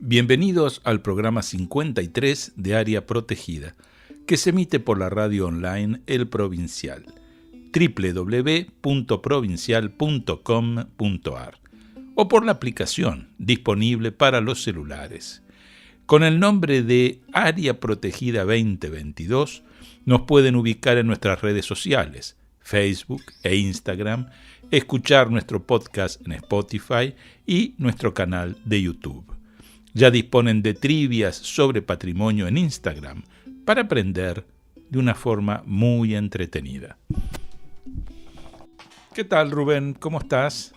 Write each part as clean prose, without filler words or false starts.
Bienvenidos al programa 53 de Área Protegida, que se emite por la radio online El Provincial, www.provincial.com.ar, o por la aplicación disponible para los celulares. Con el nombre de Área Protegida 2022, nos pueden ubicar en nuestras redes sociales, Facebook e Instagram, escuchar nuestro podcast en Spotify y nuestro canal de YouTube. Ya disponen de trivias sobre patrimonio en Instagram para aprender de una forma muy entretenida. ¿Qué tal, Rubén? ¿Cómo estás?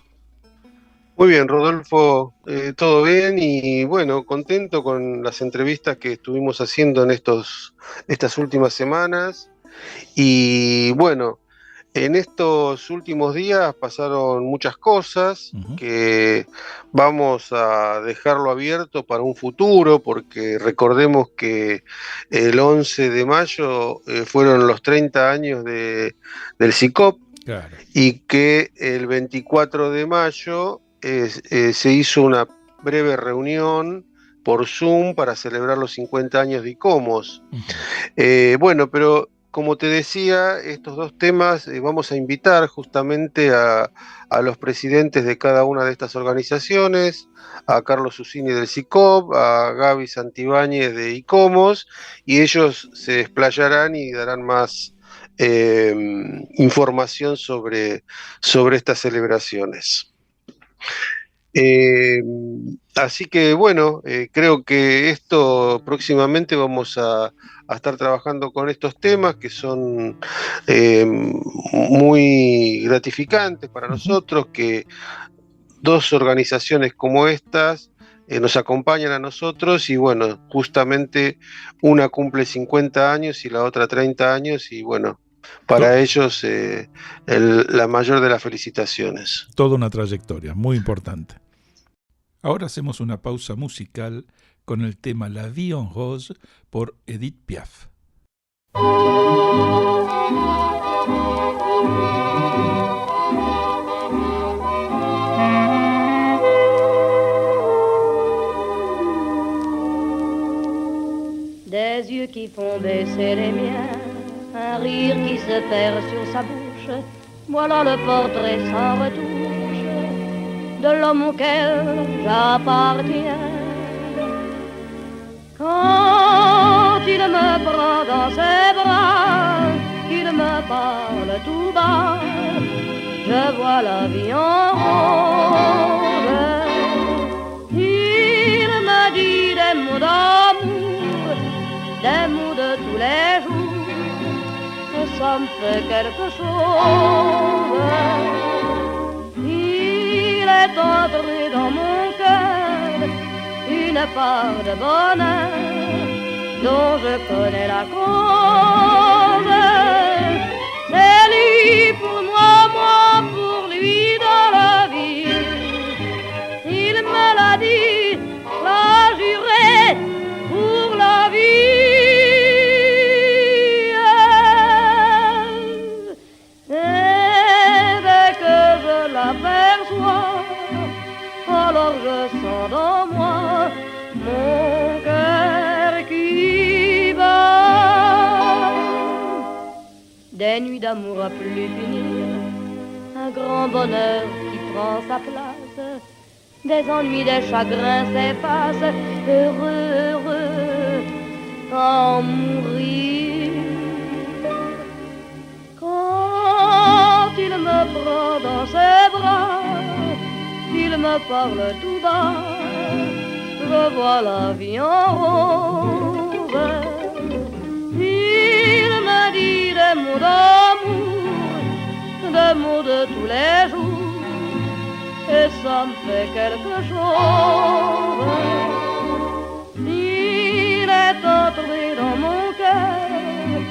Muy bien, Rodolfo, todo bien y bueno, contento con las entrevistas que estuvimos haciendo en estas últimas semanas. Y bueno, en estos últimos días pasaron muchas cosas que vamos a dejarlo abierto para un futuro, porque recordemos que el 11 de mayo fueron los 30 años del SICOP. Claro. Y que el 24 de mayo se hizo una breve reunión por Zoom para celebrar los 50 años de ICOMOS. Bueno, pero como te decía, estos dos temas vamos a invitar justamente a los presidentes de cada una de estas organizaciones, a Carlos Susini del SICOP, a Gaby Santibáñez de ICOMOS, y ellos se explayarán y darán más información sobre estas celebraciones. Así que bueno, creo que esto próximamente vamos a estar trabajando con estos temas que son muy gratificantes para nosotros, que dos organizaciones como estas nos acompañan a nosotros y bueno, justamente una cumple 50 años y la otra 30 años y bueno, para ellos la mayor de las felicitaciones. Toda una trayectoria muy importante. Ahora hacemos una pausa musical con el tema La Vie en Rose por Edith Piaf. Des yeux qui font baisser les miens, un rire qui se perd sur sa bouche, voilà le portrait sans retouche de l'homme auquel j'appartiens. Quand il me prend dans ses bras, qu'il me parle tout bas, je vois la vie en rose. Il me dit des mots d'amour, des mots de tous les jours, et ça me fait quelque chose. Il est entré dans mon cœur une part de bonheur dont je connais la cause. C'est lui pour moi, moi pour lui dans la vie. Il me l'a dit, l'a juré pour la vie. Et dès que je l'aperçois, alors je sens dans moi mon cœur qui bat. Des nuits d'amour à plus finir, un grand bonheur qui prend sa place, des ennuis, des chagrins s'effacent, heureux, heureux, en mourir. Quand il me prend dans ses bras, il me parle tout bas, je vois la vie en rose. Il me dit des mots d'amour, des mots de tous les jours, et ça me fait quelque chose. Il est entré dans mon cœur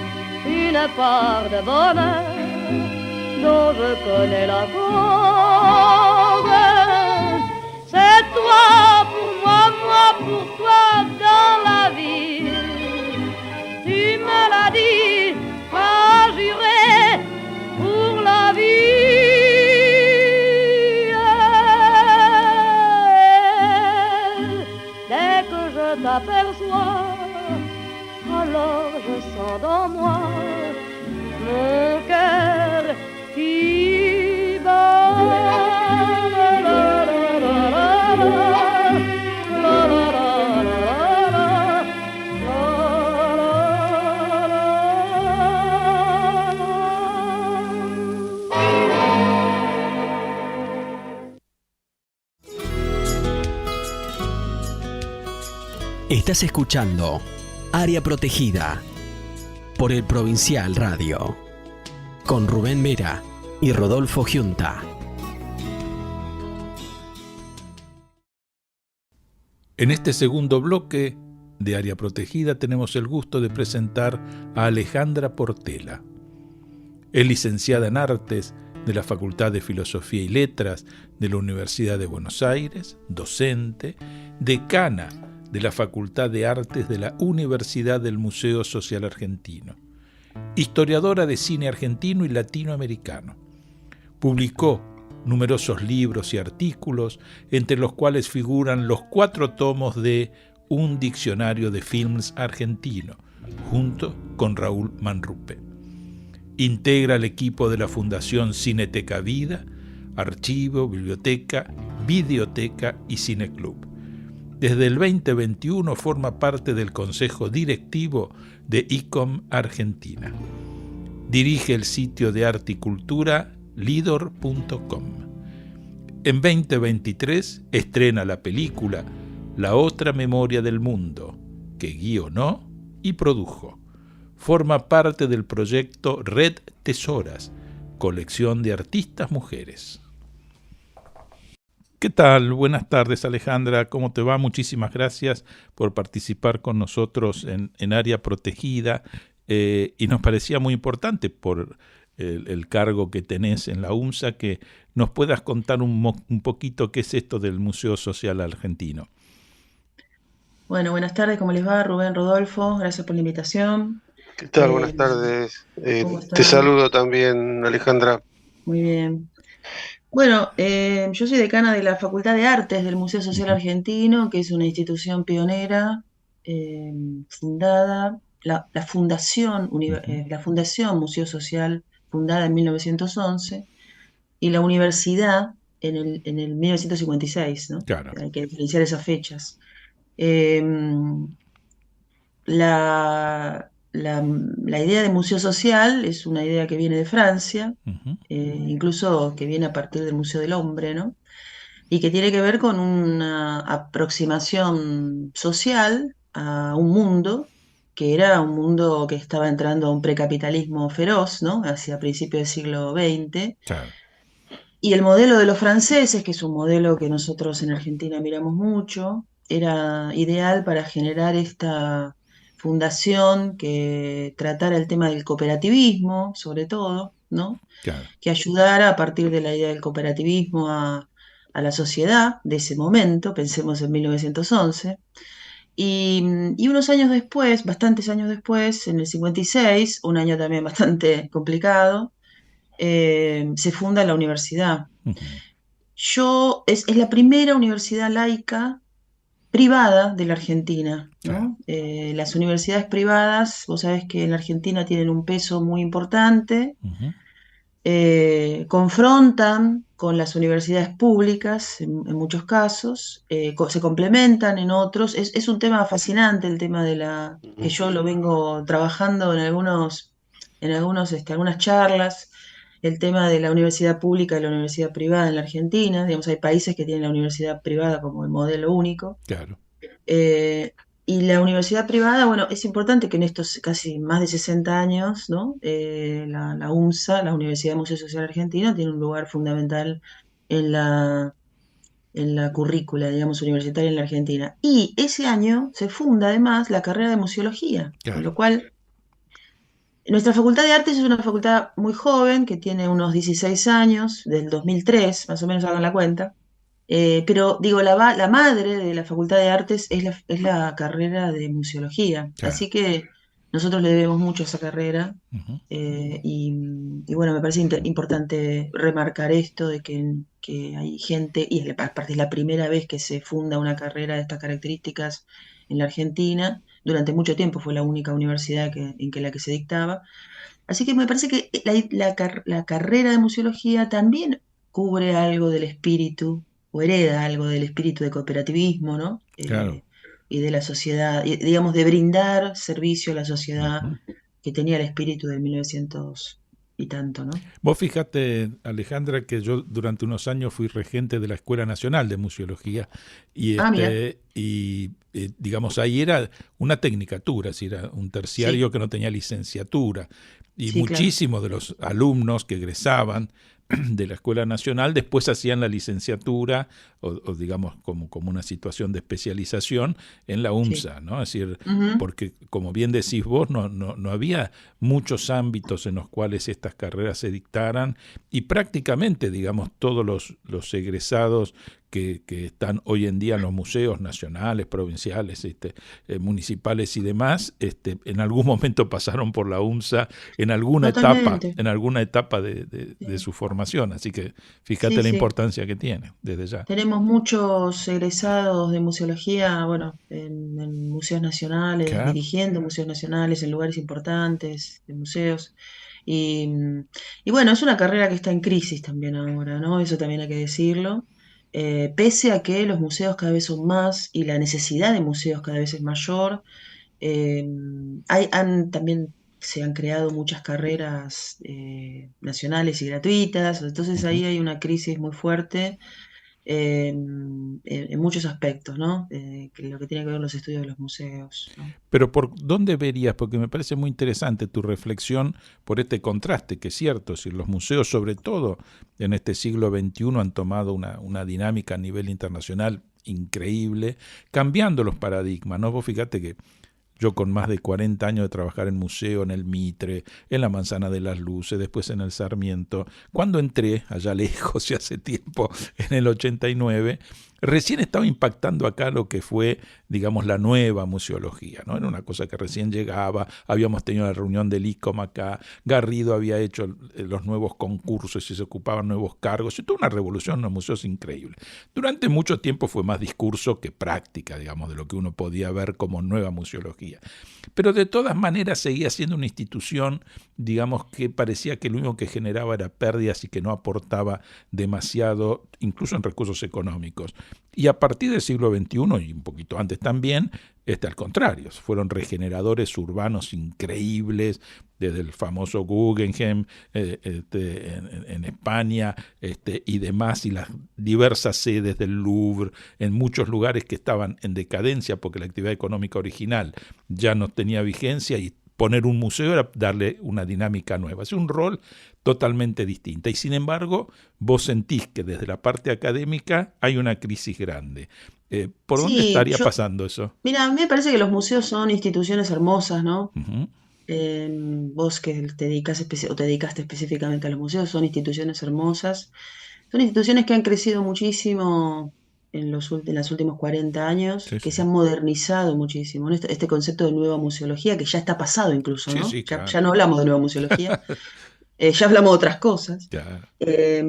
une part de bonheur dont je connais la cause. C'est toi pour moi, moi pour toi dans la vie. Tu me l'as dit, m'as juré pour la vie. dès que je t'aperçois, alors je sens dans moi mon cœur qui bat. Estás escuchando Área Protegida por el Provincial Radio con Rubén Mera y Rodolfo Giunta. En este segundo bloque de Área Protegida tenemos el gusto de presentar a Alejandra Portela. Es licenciada en Artes de la Facultad de Filosofía y Letras de la Universidad de Buenos Aires, docente, decana de la Facultad de Artes de la Universidad del Museo Social Argentino, historiadora de cine argentino y latinoamericano. Publicó numerosos libros y artículos, entre los cuales figuran los 4 tomos de Un diccionario de films argentino, junto con Raúl Manrupe. Integra el equipo de la Fundación Cineteca Vida, archivo, biblioteca, videoteca y cineclub. Desde el 2021 forma parte del Consejo Directivo de ICOM Argentina. Dirige el sitio de arte y cultura lidor.com. En 2023 estrena la película La otra memoria del mundo, que guionó y produjo. Forma parte del proyecto Red Tesoras, colección de artistas mujeres. ¿Qué tal? Buenas tardes, Alejandra. ¿Cómo te va? Muchísimas gracias por participar con nosotros en Área Protegida. Y nos parecía muy importante por el cargo que tenés en la UMSA que nos puedas contar un poquito qué es esto del Museo Social Argentino. Bueno, buenas tardes, ¿cómo les va? Rubén, Rodolfo, gracias por la invitación. ¿Qué tal? Buenas tardes. ¿Cómo Te están? saludo también, Alejandra. Muy bien. Bueno, yo soy decana de la Facultad de Artes del Museo Social Argentino, que es una institución pionera, fundada, la Fundación Museo Social, fundada en 1911, y la universidad en el 1956, ¿no? Claro. Hay que diferenciar esas fechas. La idea de museo social es una idea que viene de Francia, incluso que viene a partir del Museo del Hombre, ¿no? Y que tiene que ver con una aproximación social a un mundo que era un mundo que estaba entrando a un precapitalismo feroz, ¿no? Hacia principios del siglo XX. Claro. Y el modelo de los franceses, que es un modelo que nosotros en Argentina miramos mucho, era ideal para generar esta fundación que tratara el tema del cooperativismo, sobre todo, ¿no? Claro. Que ayudara a partir de la idea del cooperativismo a la sociedad de ese momento, pensemos en 1911. Y unos años después, bastantes años después, en el 56, un año también bastante complicado, se funda la universidad. Es la primera universidad laica privada de la Argentina, ¿no? Las universidades privadas, vos sabés que en la Argentina tienen un peso muy importante, confrontan con las universidades públicas en muchos casos, se complementan en otros. Es un tema fascinante el tema que yo lo vengo trabajando en algunas charlas, el tema de la universidad pública y la universidad privada en la Argentina. Digamos, hay países que tienen la universidad privada como el modelo único. Claro. Y la universidad privada, bueno, es importante que en estos casi más de 60 años, ¿no? La UMSA, la Universidad Museo Social Argentino, tiene un lugar fundamental en la currícula, digamos, universitaria en la Argentina. Y ese año se funda además la carrera de museología, Claro. con lo cual nuestra Facultad de Artes es una facultad muy joven, que tiene unos 16 años, del 2003, más o menos hagan la cuenta. Pero digo, la madre de la Facultad de Artes es la carrera de museología. Claro. Así que Nosotros le debemos mucho a esa carrera. Ujú. Y bueno, me parece importante remarcar esto de que hay gente, y aparte es la primera vez que se funda una carrera de estas características en la Argentina. Durante mucho tiempo fue la única universidad en la que se dictaba. Así que me parece que la carrera de museología también cubre algo del espíritu, o hereda algo del espíritu de cooperativismo, ¿no? Claro. Y de la sociedad, y, digamos, de brindar servicio a la sociedad Ujú. que tenía el espíritu de 1900 y tanto, ¿no? Vos fíjate, Alejandra, que yo durante unos años fui regente de la Escuela Nacional de Museología y Ah, mira, digamos ahí era una tecnicatura, si era un terciario sí, que no tenía licenciatura y sí, claro. muchísimos de los alumnos que egresaban de la Escuela Nacional después hacían la licenciatura o digamos como una situación de especialización en la Sí. UNSA, ¿no? Es decir, Ujú. porque como bien decís vos, no había muchos ámbitos en los cuales estas carreras se dictaran y prácticamente, digamos, todos los egresados que están hoy en día en los museos nacionales, provinciales, municipales y demás, en algún momento pasaron por la UNSA Totalmente. en alguna etapa de Sí, su formación. Así que sí, fíjate la sí. importancia que tiene desde ya. Tenemos muchos egresados de museología, bueno, en museos nacionales, Claro. dirigiendo museos nacionales en lugares importantes de museos. Y, y bueno, es una carrera que está en crisis también ahora, ¿no? Eso también hay que decirlo. Pese a que los museos cada vez son más y la necesidad de museos cada vez es mayor, eh, también se han creado muchas carreras nacionales y gratuitas, entonces Ujú. ahí hay una crisis muy fuerte en muchos aspectos, ¿no? Que lo que tiene que ver con los estudios de los museos, ¿no? Pero ¿por dónde verías? Porque me parece muy interesante tu reflexión por este contraste, que es cierto, si los museos, sobre todo en este siglo XXI, han tomado una dinámica a nivel internacional increíble, cambiando los paradigmas, ¿no? Vos fíjate que yo con más de 40 años de trabajar en museo, en el Mitre, en la Manzana de las Luces, después en el Sarmiento, cuando entré allá lejos y hace tiempo, en el 89, recién estaba impactando acá lo que fue, digamos, la nueva museología, ¿no? Era una cosa que recién llegaba, habíamos tenido la reunión del ICOM acá, Garrido había hecho los nuevos concursos y se ocupaban nuevos cargos, y toda una revolución en los museos increíble. Durante mucho tiempo fue más discurso que práctica, digamos, de lo que uno podía ver como nueva museología. Pero de todas maneras seguía siendo una institución, digamos, que parecía que lo único que generaba era pérdidas y que no aportaba demasiado, incluso en recursos económicos. Y a partir del siglo XXI, y un poquito antes también, al contrario, fueron regeneradores urbanos increíbles, desde el famoso Guggenheim en España y demás, y las diversas sedes del Louvre, en muchos lugares que estaban en decadencia porque la actividad económica original ya no tenía vigencia y poner un museo era darle una dinámica nueva, es un rol totalmente distinta. Y sin embargo, vos sentís que desde la parte académica hay una crisis grande. ¿Por dónde Sí, estaría pasando eso? mira, a mí me parece que los museos son instituciones hermosas, ¿no? Ujú. Vos que te dedicas o te dedicaste específicamente a los museos, son instituciones hermosas, son instituciones que han crecido muchísimo en los últimos 40 años, Sí, que sí. se han modernizado muchísimo, ¿no? Este concepto de nueva museología, que ya está pasado incluso, Sí, ¿no? sí, Ya, claro. ya no hablamos de nueva museología, ya hablamos de otras cosas. Claro. Eh,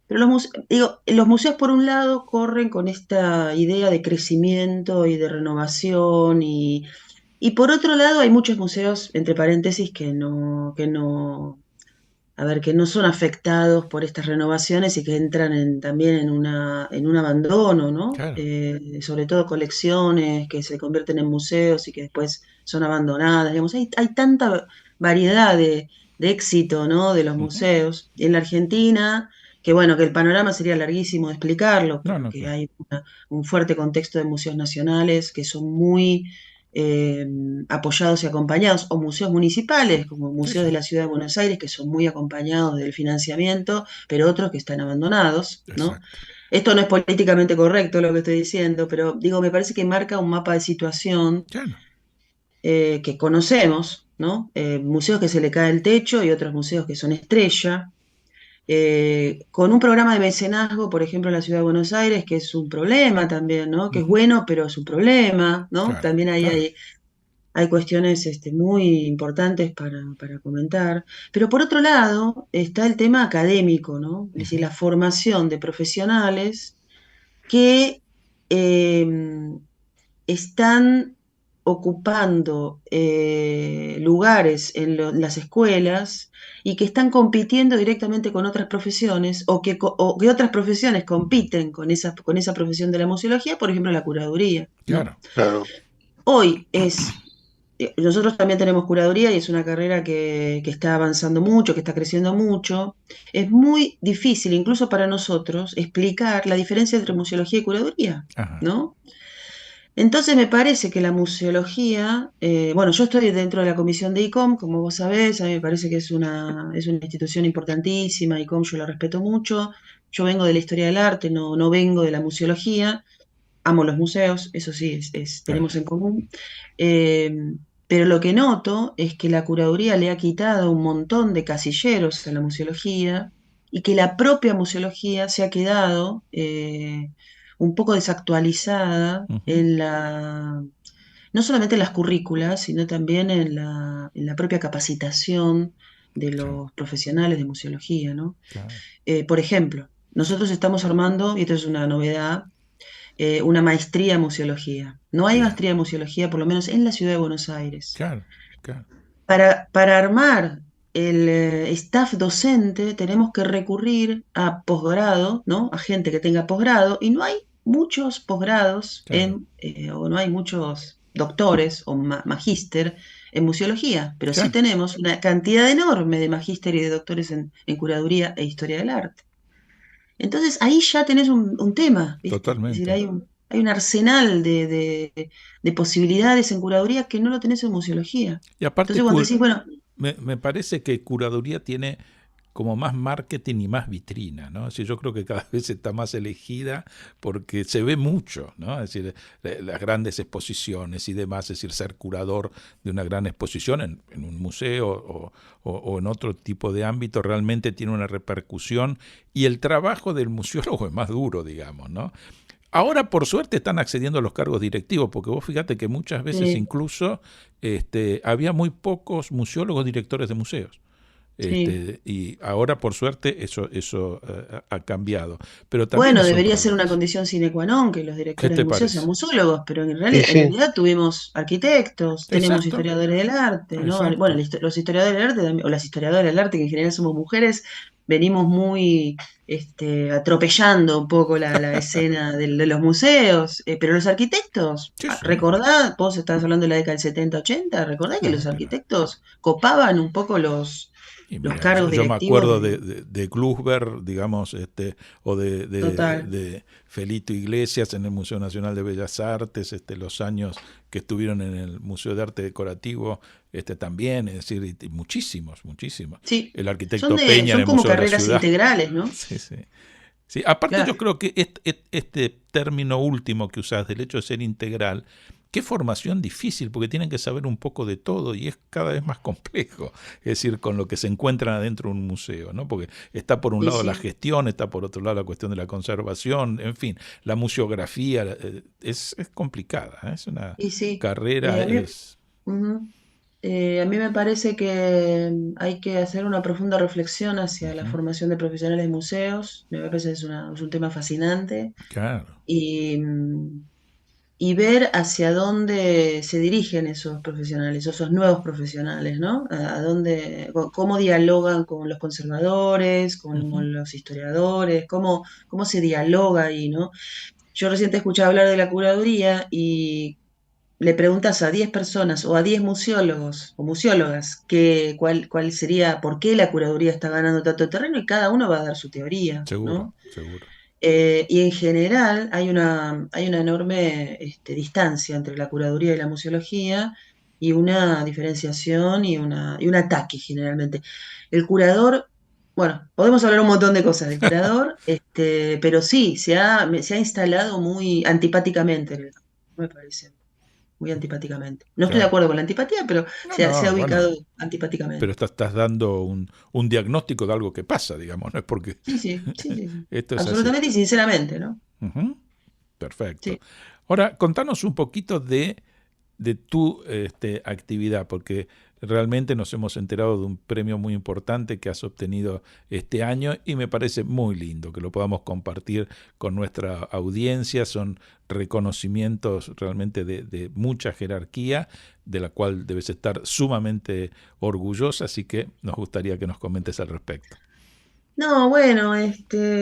pero los museos, por un lado, corren con esta idea de crecimiento y de renovación, y por otro lado, hay muchos museos, entre paréntesis, a ver, que no son afectados por estas renovaciones y que entran también en un abandono, ¿no? Claro. Sobre todo colecciones que se convierten en museos y que después son abandonadas. Digamos, hay tanta variedad de éxito, ¿no? De los Ujú. museos. En la Argentina, que bueno, que el panorama sería larguísimo de explicarlo, No, no, porque claro. hay un fuerte contexto de museos nacionales que son muy eh, apoyados y acompañados, o museos municipales, como Sí, museos sí. de la Ciudad de Buenos Aires, que son muy acompañados del financiamiento, pero otros que están abandonados, ¿no? Exacto. Esto no es políticamente correcto lo que estoy diciendo, pero digo, me parece que marca un mapa de situación Claro. que conocemos, ¿no? Museos que se le cae el techo y otros museos que son estrella, con un programa de mecenazgo, por ejemplo, en la Ciudad de Buenos Aires, que es un problema también, ¿no? Que es Ujú. bueno, pero es un problema, ¿no? Claro, También ahí claro. hay cuestiones muy importantes para comentar, pero por otro lado está el tema académico, ¿no? Es decir, la formación de profesionales que están ocupando lugares en las escuelas y que están compitiendo directamente con otras profesiones o que otras profesiones compiten con esa profesión de la museología, por ejemplo, la curaduría, ¿no? Claro. Claro. Hoy nosotros también tenemos curaduría y es una carrera que está avanzando mucho, que está creciendo mucho. Es muy difícil, incluso para nosotros, explicar la diferencia entre museología y curaduría, Ajá. ¿no? Entonces me parece que la museología, bueno, yo estoy dentro de la comisión de ICOM, como vos sabés, a mí me parece que es una institución importantísima, ICOM yo la respeto mucho, yo vengo de la historia del arte, no vengo de la museología, amo los museos, eso sí, tenemos en común, eh, pero lo que noto es que la curaduría le ha quitado un montón de casilleros a la museología y que la propia museología se ha quedado un poco desactualizada Ujú. no solamente en las currículas, sino también en la propia capacitación de Sí, los profesionales de museología, ¿no? claro. Por ejemplo, nosotros estamos armando, y esto es una novedad, una maestría en museología. No hay Bien. maestría en museología, por lo menos en la ciudad de Buenos Aires. Claro, claro. Para armar el staff docente tenemos que recurrir a posgrado, ¿no? A gente que tenga posgrado, y no hay muchos posgrados Claro, o no hay muchos doctores o magíster en museología, pero sí claro. tenemos una cantidad enorme de magíster y de doctores en curaduría e historia del arte. Entonces ahí ya tenés un tema, ¿viste? Es decir, Totalmente. hay un arsenal de posibilidades en curaduría que no lo tenés en museología. Y aparte, Entonces cuando decís, bueno, me parece que curaduría tiene como más marketing y más vitrina, ¿no? Es decir, yo creo que cada vez está más elegida porque se ve mucho, ¿no? Es decir, las grandes exposiciones y demás, es decir, ser curador de una gran exposición en un museo o en otro tipo de ámbito realmente tiene una repercusión y el trabajo del museólogo es más duro, digamos, ¿no? Ahora, por suerte, están accediendo a los cargos directivos, porque vos fíjate que muchas veces sí, incluso había muy pocos museólogos directores de museos. sí. Y ahora, por suerte, eso ha cambiado. Pero también Bueno, es un debería ser una progreso. condición sine qua non que los ¿Qué directores de te museos sean parece? musólogos, pero Y en sí, realidad tuvimos arquitectos, tenemos Exacto, historiadores del arte, ¿no? Bueno, exacto. los historiadores del arte, o las historiadoras del arte, que en general somos mujeres, venimos muy atropellando un poco la escena de los museos, pero los arquitectos, Sí, sí, recordá, vos estabas hablando de la década del 70-80, recordá que los claro. arquitectos copaban un poco Y los mira, cargos yo me directivos acuerdo de Glusberg, digamos, o total. de Felito Iglesias en el Museo Nacional de Bellas Artes, los años que estuvieron en el Museo de Arte Decorativo, también, es decir, y muchísimos, muchísimos. Sí, El arquitecto Peña en son el como Museo de la carreras Ciudad. integrales, ¿no? Sí, sí. Sí, aparte yo Claro. creo que este término último que usás, del hecho de ser integral, qué formación difícil, porque tienen que saber un poco de todo y es cada vez más complejo, es decir, con lo que se encuentran adentro de un museo, ¿no? Porque está por un Y lado la sí, gestión, está por otro lado la cuestión de la conservación, en fin, la museografía es complicada, ¿eh? Es una y sí. carrera, A mí, ujú. A mí me parece que hay que hacer una profunda reflexión hacia la Ujú, formación de profesionales de museos. Me parece que es un tema fascinante claro, y, y ver hacia dónde se dirigen esos profesionales, esos nuevos profesionales, ¿no? A dónde, cómo dialogan con los conservadores, ujú, con los historiadores, cómo se dialoga ahí, ¿no? Yo recién te escuché hablar de la curaduría y le preguntas a 10 personas o a 10 museólogos o museólogas cuál sería, por qué la curaduría está ganando tanto terreno y cada uno va a dar su teoría, seguro, ¿no? seguro. Y en general hay una enorme distancia entre la curaduría y la museología y una diferenciación y un ataque generalmente. El curador, bueno, podemos hablar un montón de cosas del curador, pero sí, se ha instalado muy antipáticamente en el campo, me parece, muy antipáticamente. No estoy de Claro. acuerdo con la antipatía, pero No, se ha no, bueno, ubicado pero antipáticamente. estás dando un diagnóstico de algo que pasa, digamos, no es porque Sí, sí, sí, sí, sí. esto es así. Absolutamente y sinceramente, ¿no? Ujú, perfecto. Sí. Ahora, contanos un poquito de de tu actividad, porque realmente nos hemos enterado de un premio muy importante que has obtenido este año y me parece muy lindo que lo podamos compartir con nuestra audiencia. Son reconocimientos realmente de mucha jerarquía, de la cual debes estar sumamente orgullosa, así que nos gustaría que nos comentes al respecto. No, bueno,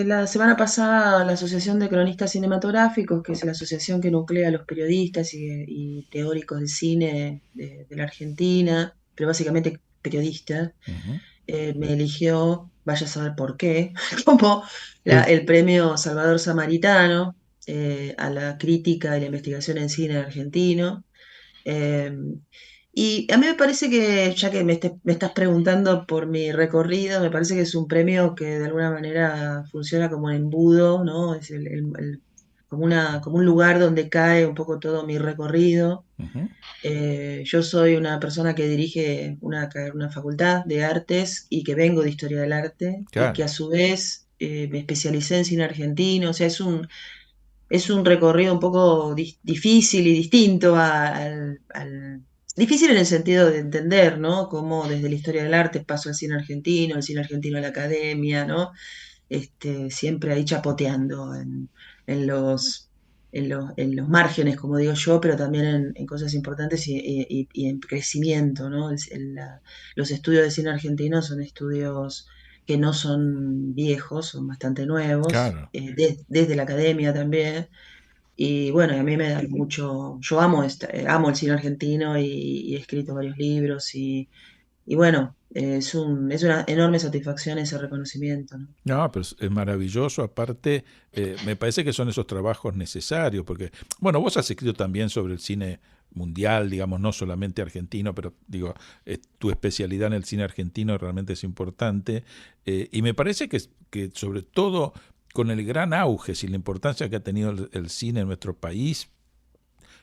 la semana pasada la Asociación de Cronistas Cinematográficos, que es la asociación que nuclea a los periodistas y teóricos de cine de la Argentina, pero básicamente periodistas, Uh-huh. me eligió, vaya a saber por qué, como el premio Salvador Samaritano a la crítica y la investigación en cine argentino. Eh, y a mí me parece que, ya que me estás preguntando por mi recorrido, me parece que es un premio que de alguna manera funciona como un embudo, ¿no? Es como un lugar donde cae un poco todo mi recorrido. Uh-huh. Yo soy una persona que dirige una facultad de artes y que vengo de historia del arte y Claro. que a su vez me especialicé en cine argentino. O sea, es un recorrido un poco difícil y distinto difícil en el sentido de entender, ¿no? Cómo desde la historia del arte paso al cine argentino, el cine argentino a la academia, ¿no? Siempre ahí chapoteando en en los márgenes, como digo yo, pero también en cosas importantes y en crecimiento, ¿no? Los estudios de cine argentino son estudios que no son viejos, son bastante nuevos, Claro. desde la academia también. Y bueno, a mí me da mucho, yo amo, amo el cine argentino y he escrito varios libros y bueno, es una enorme satisfacción ese reconocimiento, ¿no? No, pero es maravilloso. Aparte, me parece que son esos trabajos necesarios, porque, bueno, vos has escrito también sobre el cine mundial, digamos, no solamente argentino, pero digo, tu especialidad en el cine argentino realmente es importante. Y me parece que sobre todo con el gran auge, y la importancia que ha tenido el cine en nuestro país,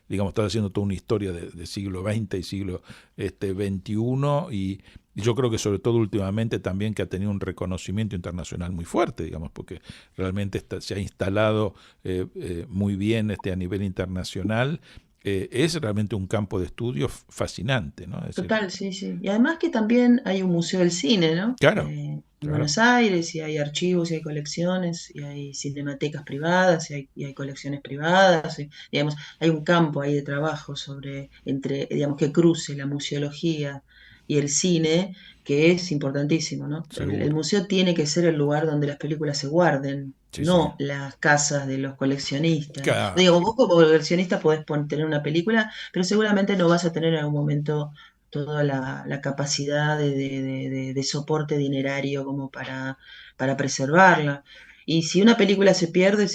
digamos, estás haciendo toda una historia de siglo XX y siglo XXI, y yo creo que sobre todo últimamente también que ha tenido un reconocimiento internacional muy fuerte, digamos, porque realmente se ha instalado muy bien a nivel internacional. Es realmente un campo de estudio fascinante, ¿no? Es decir, Total, sí, sí. Y además que también hay un museo del cine, ¿no? claro, En claro, Buenos Aires, y hay archivos, y hay colecciones, y hay cinematecas privadas, y hay colecciones privadas, digamos, hay un campo ahí de trabajo digamos, que cruce la museología y el cine, que es importantísimo, ¿no? El seguro. museo tiene que ser el lugar donde las películas se guarden, Sí, sí. no las casas de los coleccionistas. Claro, Digo, vos como coleccionista podés tener una película, pero seguramente no vas a tener en algún momento toda la capacidad de soporte dinerario como para preservarla. Y si una película se pierde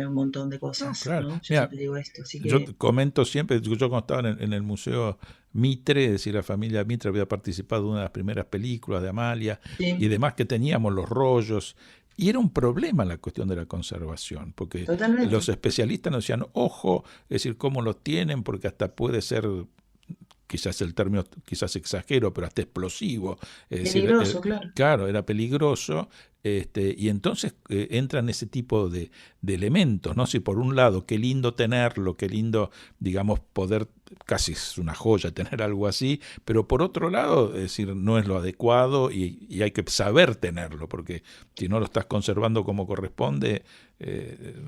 un montón de no, cosas, claro. ¿no? Yo Mira, siempre digo esto, así yo que comento siempre, yo cuando estaba en el Museo Mitre, es decir, la familia Mitre había participado en una de las primeras películas de Amalia y sí, demás, que teníamos los rollos, y era un problema la cuestión de la conservación, porque los totalmente. especialistas nos decían, ojo, es decir, cómo lo tienen, porque hasta puede ser, quizás el término, quizás exagero, pero hasta explosivo, es decir, Peligroso, claro. claro, era peligroso, y entonces entran ese tipo de elementos, ¿no? Si por un lado, qué lindo tenerlo, qué lindo, digamos, poder, casi es una joya tener algo así, pero por otro lado, es decir, no es lo adecuado y hay que saber tenerlo, porque si no lo estás conservando como corresponde,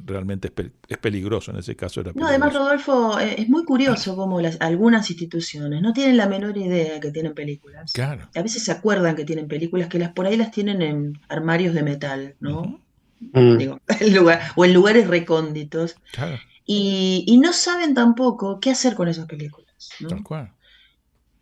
realmente es peligroso, en ese caso era No, además, peligroso. Rodolfo, es muy curioso cómo algunas instituciones no tienen la menor idea que tienen películas. Claro. A veces se acuerdan que tienen películas, que por ahí las tienen en armarios de metal, ¿no? Ujú. Mm. Digo, o en lugares recónditos. Claro, Y no saben tampoco qué hacer con esas películas, tal ¿no? cual.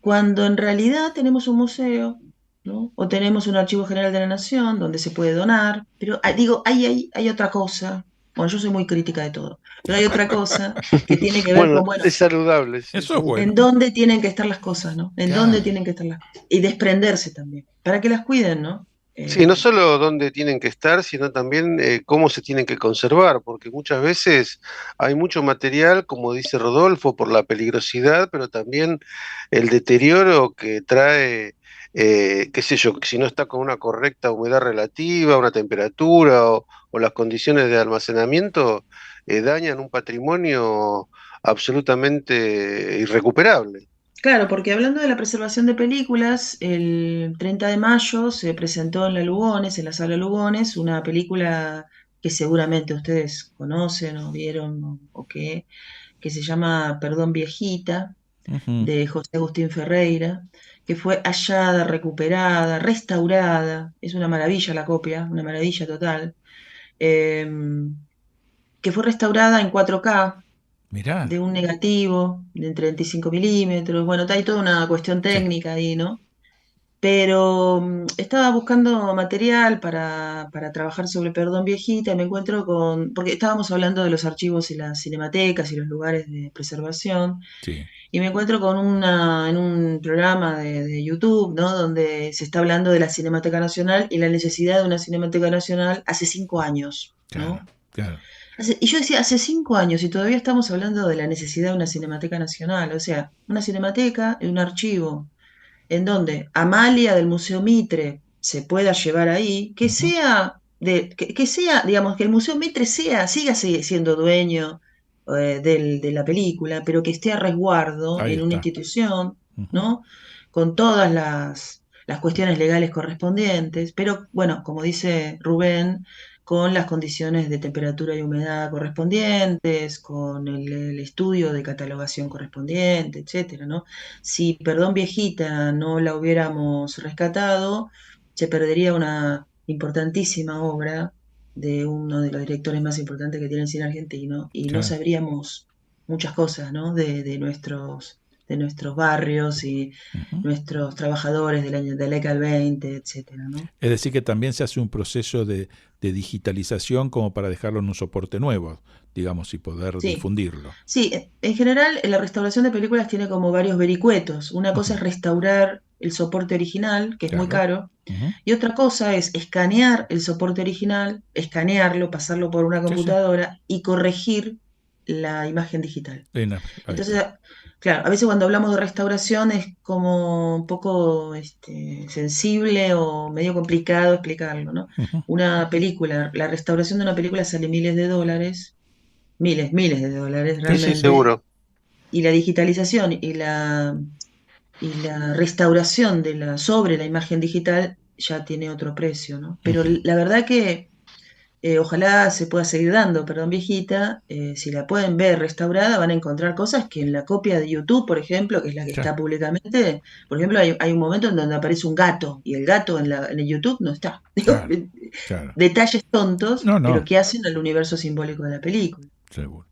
Cuando en realidad tenemos un museo, ¿no? O tenemos un archivo general de la Nación donde se puede donar, pero digo, hay otra cosa. Bueno, yo soy muy crítica de todo, pero hay otra cosa que tiene que ver Bueno, con, bueno, es saludable, sí, Eso es seguro. en bueno. dónde tienen que estar las cosas, ¿no? En dónde Claro. tienen que estar las cosas. Y desprenderse también, para que las cuiden, ¿no? Sí, no Eh, solo dónde tienen que estar, sino también cómo se tienen que conservar, porque muchas veces hay mucho material, como dice Rodolfo, por la peligrosidad, pero también el deterioro que trae, qué sé yo, si no está con una correcta humedad relativa, una temperatura o las condiciones de almacenamiento, dañan un patrimonio absolutamente irrecuperable. Claro, porque hablando de la preservación de películas, el 30 de mayo se presentó en la Lugones, en la sala Lugones, una película que seguramente ustedes conocen o vieron o que se llama Perdón Viejita, Ujú. de José Agustín Ferreira, que fue hallada, recuperada, restaurada. Es una maravilla la copia, una maravilla total. eh, que fue restaurada en 4K Mirá, de un negativo de 35 milímetros. Bueno, hay toda una cuestión sí, técnica ahí, ¿no? Pero estaba buscando material para trabajar sobre Perdón Viejita y me encuentro porque estábamos hablando de los archivos y las cinematecas y los lugares de preservación, sí, y me encuentro con en un programa de YouTube, ¿no? Donde se está hablando de la Cinemateca Nacional y la necesidad de una Cinemateca Nacional hace 5 años, claro, ¿no? claro, Y yo decía, hace 5 años y todavía estamos hablando de la necesidad de una Cinemateca Nacional, o sea, una cinemateca y un archivo en donde Amalia del Museo Mitre se pueda llevar ahí, ujú, que sea, digamos, que el Museo Mitre siendo dueño de la película, pero que esté a resguardo ahí en una está. institución, Ujú, ¿no? Con todas las cuestiones legales correspondientes, pero bueno, como dice Rubén, con las condiciones de temperatura y humedad correspondientes, con el estudio de catalogación correspondiente, etcétera, ¿no? Si Perdón Viejita no la hubiéramos rescatado, se perdería una importantísima obra de uno de los directores más importantes que tiene el cine argentino y no claro. sabríamos muchas cosas, ¿no? De nuestros barrios y Ujú. nuestros trabajadores de la década del 20, etcétera, ¿no? Es decir, que también se hace un proceso de digitalización como para dejarlo en un soporte nuevo, digamos, y poder Sí, difundirlo. sí, en general la restauración de películas tiene como varios vericuetos. Una cosa Ujú, es restaurar el soporte original, que es muy claro. caro, Ujú. y otra cosa es escanear el soporte original, escanearlo, pasarlo por una Sí, sí. computadora y corregir la imagen digital. Ahí Entonces, está. claro, a veces cuando hablamos de restauración es como un poco sensible o medio complicado explicarlo, ¿no? Ujú. Una película, la restauración de una película sale miles de dólares, miles de dólares Sí, sí, realmente, seguro. y la digitalización y la restauración sobre la imagen digital ya tiene otro precio, ¿no? Pero Ujú. la verdad que ojalá se pueda seguir dando, Perdón Viejita, si la pueden ver restaurada van a encontrar cosas que en la copia de YouTube, por ejemplo, que es la que Ya, está públicamente, por ejemplo, hay un momento en donde aparece un gato y el gato en el YouTube no está. Digo, claro, claro. detalles tontos, No, pero no, que hacen al universo simbólico de la película. seguro.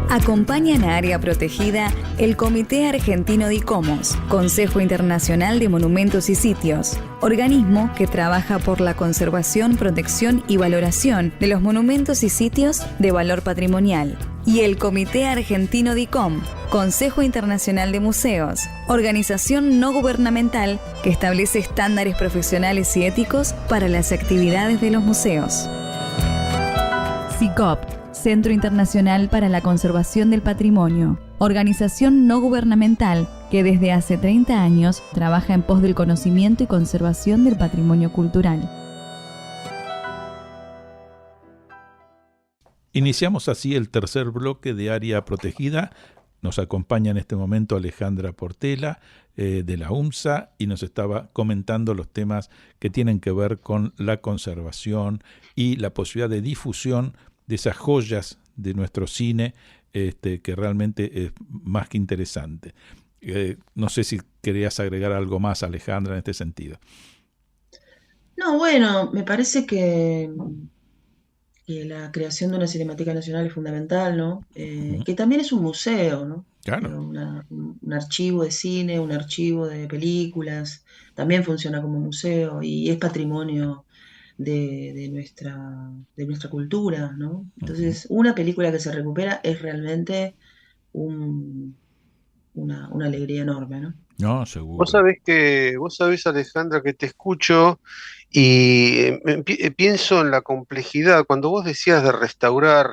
Acompañan a Área Protegida el Comité Argentino de ICOMOS, Consejo Internacional de Monumentos y Sitios, organismo que trabaja por la conservación, protección y valoración de los monumentos y sitios de valor patrimonial. Y el Comité Argentino de ICOM, Consejo Internacional de Museos, organización no gubernamental que establece estándares profesionales y éticos para las actividades de los museos. CICOP, Centro Internacional para la Conservación del Patrimonio, organización no gubernamental que desde hace 30 años trabaja en pos del conocimiento y conservación del patrimonio cultural. Iniciamos así el tercer bloque de Área Protegida. Nos acompaña en este momento Alejandra Portela de la UMSA y nos estaba comentando los temas que tienen que ver con la conservación y la posibilidad de difusión de esas joyas de nuestro cine, que realmente es más que interesante. No sé si querías agregar algo más, Alejandra, en este sentido. No, bueno, me parece que la creación de una Cinemateca Nacional es fundamental, ¿no? Ujú. Que también es un museo, ¿no? Claro. Un archivo de cine, un archivo de películas, también funciona como museo y es patrimonio de nuestra cultura, ¿no? Ujú. Entonces, una película que se recupera es realmente un- una alegría enorme, ¿no? No, Vos seguro. sabés vos sabés, Alejandra, que te escucho y pienso en la complejidad. Cuando vos decías de restaurar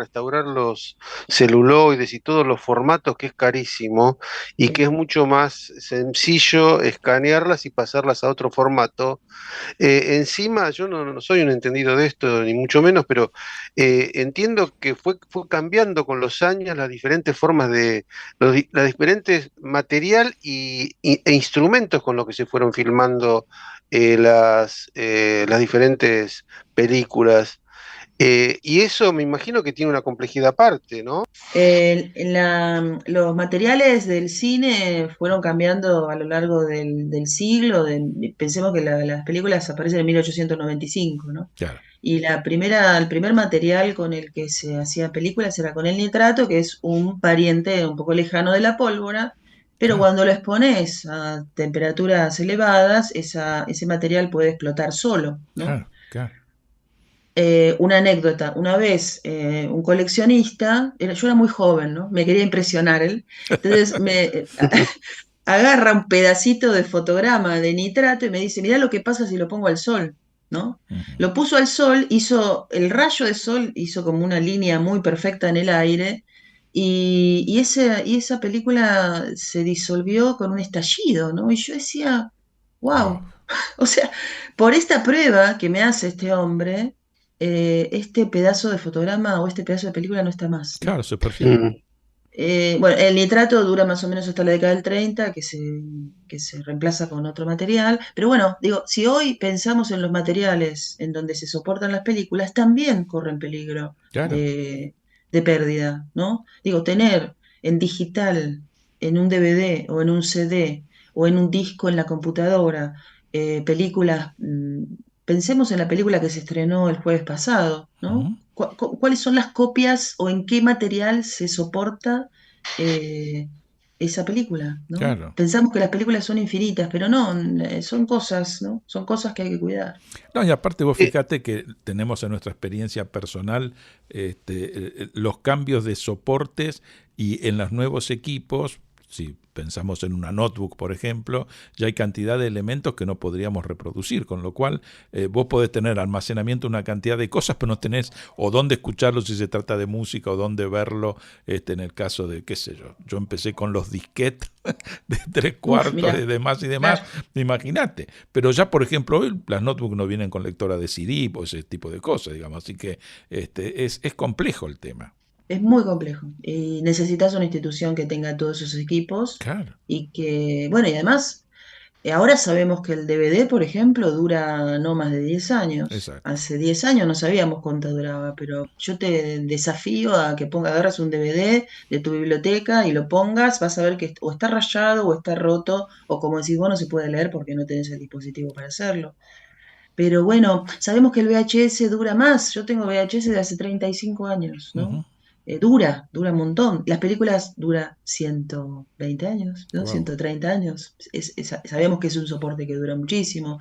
los celuloides y todos los formatos, que es carísimo y que Sí. es mucho más sencillo escanearlas y pasarlas a otro formato. Encima, yo no soy un entendido de esto, ni mucho menos, pero entiendo que fue cambiando con los años las diferentes formas las diferentes material e instrumentos con los que se fueron filmando las diferentes películas. Y eso me imagino que tiene una complejidad aparte, ¿no? Los materiales del cine fueron cambiando a lo largo del siglo. Pensemos que las películas aparecen en 1895, ¿no? Claro. Y el primer material con el que se hacían películas era con el nitrato, que es un pariente un poco lejano de la pólvora, pero Claro, cuando lo expones a temperaturas elevadas, ese material puede explotar solo, ¿no? claro, claro. Una anécdota, una vez un coleccionista, yo era muy joven, ¿no? Me quería impresionar él, entonces agarra un pedacito de fotograma de nitrato y me dice, mirá lo que pasa si lo pongo al sol, ¿no? Ujú. Lo puso al sol, el rayo de sol hizo como una línea muy perfecta en el aire y esa película se disolvió con un estallido, ¿no? Y yo decía, Wow. wow, o sea, por esta prueba que me hace este hombre, este pedazo de fotograma o este pedazo de película no está más, ¿no? Claro, se perfiel. Mm. Bueno, el nitrato dura más o menos hasta la década del 30, que se reemplaza con otro material. Pero bueno, digo, si hoy pensamos en los materiales en donde se soportan las películas, también corren peligro Claro. de pérdida, ¿no? Digo, tener en digital, en un DVD o en un CD o en un disco en la computadora, películas, pensemos en la película que se estrenó el jueves pasado, ¿no? Ujú. ¿Cuáles son las copias o en qué material se soporta eh, esa película, ¿no? Claro. Pensamos que las películas son infinitas, pero no, son cosas, ¿no? Son cosas que hay que cuidar. No, y aparte vos Eh, fíjate que tenemos en nuestra experiencia personal los cambios de soportes y en los nuevos equipos, si pensamos en una notebook, por ejemplo, ya hay cantidad de elementos que no podríamos reproducir, con lo cual vos podés tener almacenamiento una cantidad de cosas, pero no tenés o dónde escucharlo si se trata de música o dónde verlo en el caso de, qué sé yo. Yo empecé con los disquetes de tres Uf, cuartos mira, y demás, claro. imagínate. Pero ya, por ejemplo, hoy las notebooks no vienen con lectora de CD o ese tipo de cosas, digamos, así que es complejo el tema. Es muy complejo y necesitas una institución que tenga todos esos equipos Claro, y que, bueno, y además, ahora sabemos que el DVD, por ejemplo, dura no más de 10 años. exacto. Hace 10 años no sabíamos cuánto duraba, pero yo te desafío a que agarras un DVD de tu biblioteca y lo pongas, vas a ver que o está rayado o está roto, o como decís vos, no se puede leer porque no tenés el dispositivo para hacerlo. Pero bueno, sabemos que el VHS dura más. Yo tengo VHS de hace 35 años, ¿no? Ujú. Dura un montón. Las películas dura 120 años, ¿no? Wow. 130 años. Sabemos que es un soporte que dura muchísimo.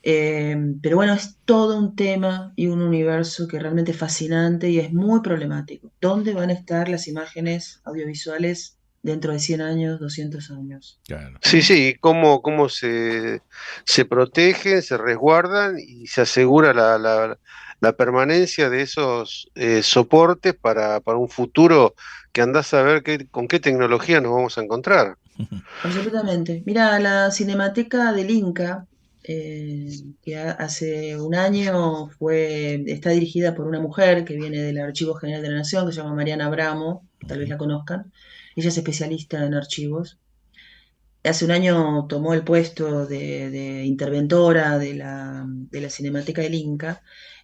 Pero bueno, es todo un tema y un universo que realmente es fascinante y es muy problemático. ¿Dónde van a estar las imágenes audiovisuales dentro de 100 años, 200 años? Claro. sí, ¿No? sí, cómo se protegen, se resguardan y se asegura la permanencia de esos soportes para un futuro que andás a ver con qué tecnología nos vamos a encontrar. Absolutamente. Mira, la Cinemateca del Inca, que hace un año está dirigida por una mujer que viene del Archivo General de la Nación, que se llama Mariana Abramo, tal vez Ujú. la conozcan. Ella es especialista en archivos. Hace un año tomó el puesto de interventora de la Cinemateca del Inca.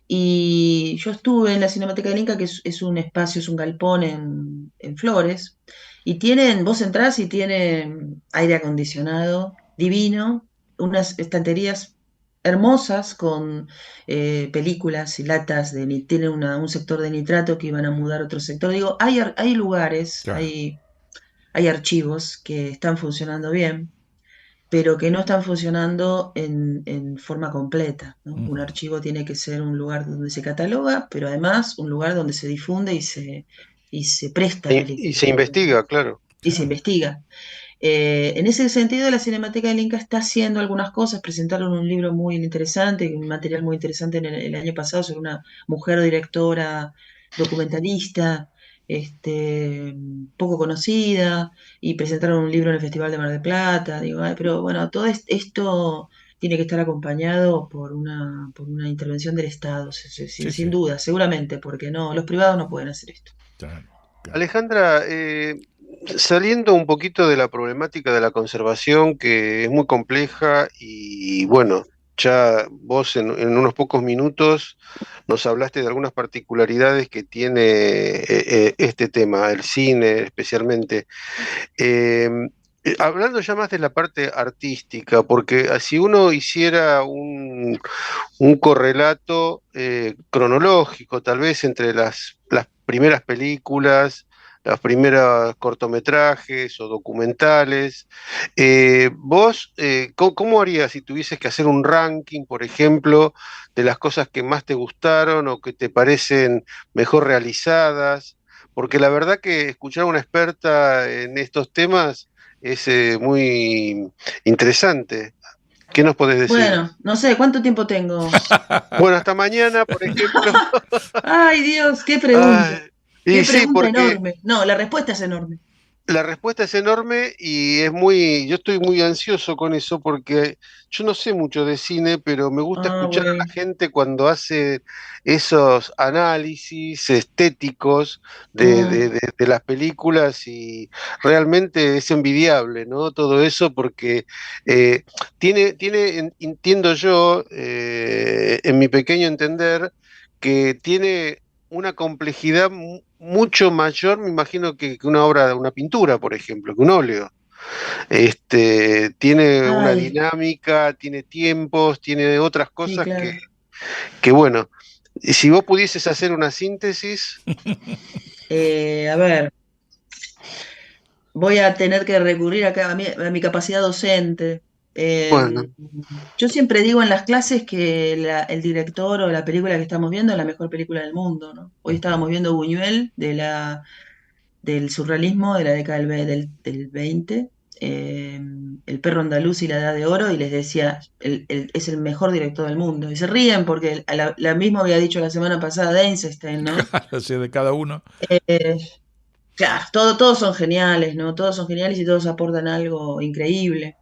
Y yo estuve en la Cinemateca del Inca, que es un espacio, es un galpón en Flores. Y vos entrás y tienen aire acondicionado divino, unas estanterías hermosas con películas y latas tienen un sector de nitrato que iban a mudar a otro sector. Digo, hay lugares, Claro. hay archivos que están funcionando bien, pero que no están funcionando en forma completa, ¿no? Un Ujú. archivo tiene que ser un lugar donde se cataloga, pero además un lugar donde se difunde y se presta Y se películas, investiga, claro. y se Claro. investiga. En ese sentido, la Cinemateca del Inca está haciendo algunas cosas. Presentaron un libro muy interesante, un material muy interesante el año pasado sobre una mujer directora, documentalista, poco conocida, y presentaron un libro en el Festival de Mar del Plata. Digo, pero bueno, todo esto tiene que estar acompañado por una intervención del Estado, Sí, sin sí, duda, seguramente, porque no, los privados no pueden hacer esto. claro, claro. Alejandra, saliendo un poquito de la problemática de la conservación, que es muy compleja y bueno, ya vos en unos pocos minutos nos hablaste de algunas particularidades que tiene este tema, el cine especialmente. Eh, Hablando ya más de la parte artística, porque si uno hiciera un correlato cronológico, tal vez entre las primeras películas, los primeros cortometrajes o documentales, vos, ¿cómo harías si tuvieses que hacer un ranking, por ejemplo, de las cosas que más te gustaron o que te parecen mejor realizadas? Porque la verdad que escuchar a una experta en estos temas es muy interesante. ¿Qué nos podés decir? Bueno, no sé, ¿cuánto tiempo tengo? Bueno, hasta mañana, por ejemplo. Ay, Dios, qué pregunta. Ah, Qué y sí, pregunta porque enorme. No, la respuesta es enorme. la respuesta es enorme y yo estoy muy ansioso con eso porque yo no sé mucho de cine, pero me gusta Ah, escuchar a la bueno. gente cuando hace esos análisis estéticos Mm, de las películas y realmente es envidiable, ¿no? Todo eso porque eh, entiendo yo, en mi pequeño entender, que tiene una complejidad mucho mayor, me imagino, que una obra, una pintura, por ejemplo, que un óleo. Tiene una ay, dinámica, tiene tiempos, tiene otras sí, cosas claro. que bueno, y si vos pudieses hacer una síntesis, A ver, voy a tener que recurrir acá a mi capacidad docente. bueno, Yo siempre digo en las clases que el director o la película que estamos viendo es la mejor película del mundo, ¿no? Hoy estábamos viendo Buñuel del surrealismo de la década del 20, El perro andaluz y la edad de oro, y les decía, es el mejor director del mundo. Y se ríen porque la misma había dicho la semana pasada de Einstein, ¿no? Así de cada uno. Eh, claro, todos son geniales, ¿no? Todos son geniales y todos aportan algo increíble.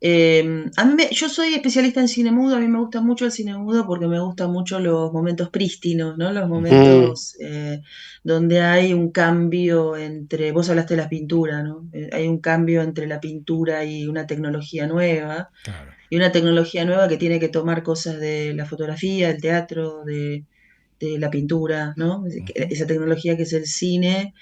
Yo soy especialista en cine mudo, a mí me gusta mucho el cine mudo porque me gustan mucho los momentos prístinos, ¿no? Los mm, momentos donde hay un cambio entre, vos hablaste de la pintura, ¿no? Hay un cambio entre la pintura y una tecnología nueva, Claro. y una tecnología nueva que tiene que tomar cosas de la fotografía, del teatro, de la pintura, ¿no? Ujú. Esa tecnología que es el cine,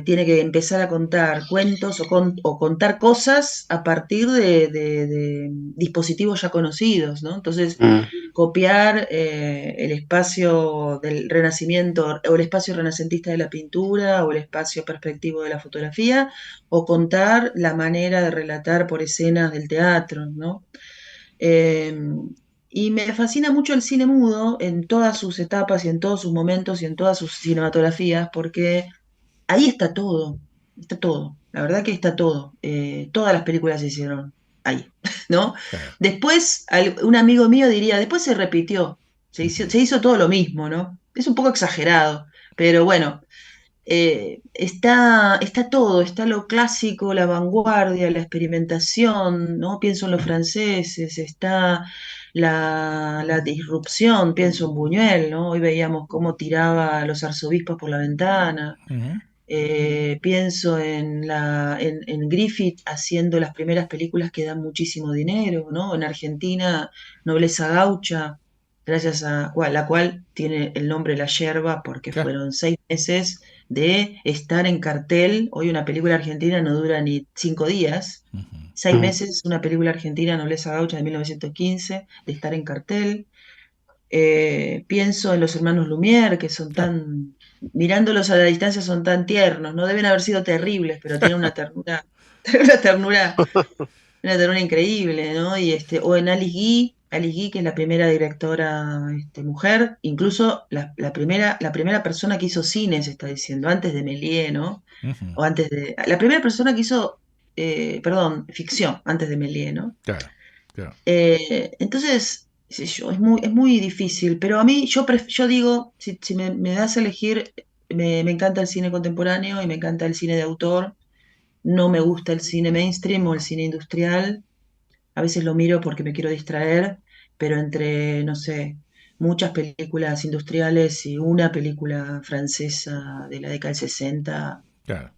tiene que empezar a contar cuentos o contar cosas a partir de dispositivos ya conocidos, ¿no? Entonces, mm, copiar el espacio del Renacimiento o el espacio renacentista de la pintura o el espacio perspectivo de la fotografía o contar la manera de relatar por escenas del teatro, ¿no? Eh, y me fascina mucho el cine mudo en todas sus etapas y en todos sus momentos y en todas sus cinematografías, porque ahí está todo, la verdad que está todo. Todas las películas se hicieron ahí, ¿no? Claro. Después, un amigo mío diría, después se repitió, Ujú. se hizo todo lo mismo, ¿no? Es un poco exagerado, pero bueno, está todo, está lo clásico, la vanguardia, la experimentación, ¿no? Pienso en los franceses, está la disrupción, pienso en Buñuel, ¿no? Hoy veíamos cómo tiraba a los arzobispos por la ventana. Ujú. Pienso en Griffith haciendo las primeras películas que dan muchísimo dinero, ¿no? En Argentina, Nobleza Gaucha, gracias a la cual tiene el nombre La Yerba, porque Claro. fueron 6 meses de estar en cartel. Hoy una película argentina no dura ni 5 días. Ujú. Seis mm. meses, una película argentina, Nobleza Gaucha de 1915, de estar en cartel. Pienso en los hermanos Lumière, que son Claro. tan, mirándolos a la distancia, son tan tiernos, no deben haber sido terribles, pero tienen una ternura, una ternura, una ternura increíble, ¿no? O en Alice Guy, que es la primera directora mujer, incluso la primera persona que hizo cine, se está diciendo, antes de Méliès, ¿no? Ujú. La primera persona que hizo ficción, antes de Méliès, ¿no? Claro, claro. Entonces, qué sé yo, es muy difícil, pero a mí, yo digo, si me das a elegir, me encanta el cine contemporáneo y me encanta el cine de autor, no me gusta el cine mainstream o el cine industrial, a veces lo miro porque me quiero distraer, pero entre, no sé, muchas películas industriales y una película francesa de la década del 60, Claro,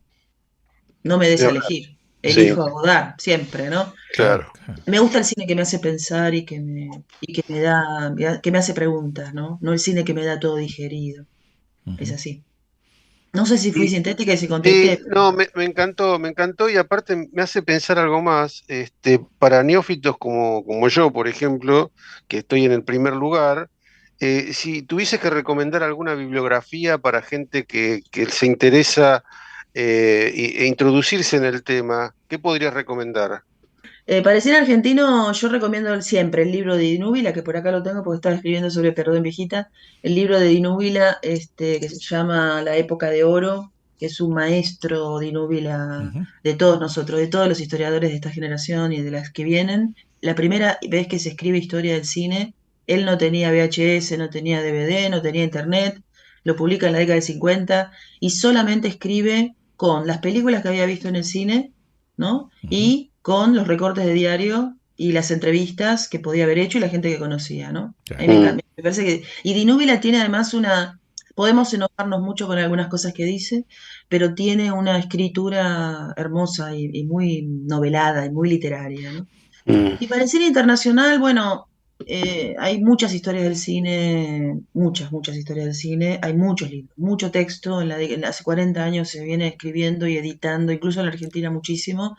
no me des Ni a hablar. elegir, Sí, elijo a Godard, siempre, ¿no? claro, claro. claro. Me gusta el cine que me hace pensar y que me hace preguntas, ¿no? No el cine que me da todo digerido. Es Ujú. así. No sé si fui Y, sintética y si sí, contesté. no, me encantó y aparte me hace pensar algo más, para neófitos como yo, por ejemplo, que estoy en el primer lugar, si tuvieses que recomendar alguna bibliografía para gente que se interesa e introducirse en el tema, ¿qué podrías recomendar? Para el cine argentino, yo recomiendo siempre el libro de Dinúbila, que por acá lo tengo porque estaba escribiendo sobre Perdón Viejita. El libro de Dinúbila, que se llama La Época de Oro, que es un maestro Dinúbila Ujú. de todos nosotros, de todos los historiadores de esta generación y de las que vienen. La primera vez que se escribe historia del cine, él no tenía VHS, no tenía DVD, no tenía internet, lo publica en la década del 50 y solamente escribe con las películas que había visto en el cine, ¿no? Ujú. Y con los recortes de diario y las entrevistas que podía haber hecho y la gente que conocía, ¿no? A mí Claro. me encanta, me parece que... Y Dinúbila tiene además una... Podemos enojarnos mucho con algunas cosas que dice, pero tiene una escritura hermosa y muy novelada y muy literaria, ¿no? Mm, Y para el cine internacional, bueno, hay muchas historias del cine, muchas historias del cine, hay muchos libros, mucho texto, hace 40 años se viene escribiendo y editando, incluso en la Argentina muchísimo,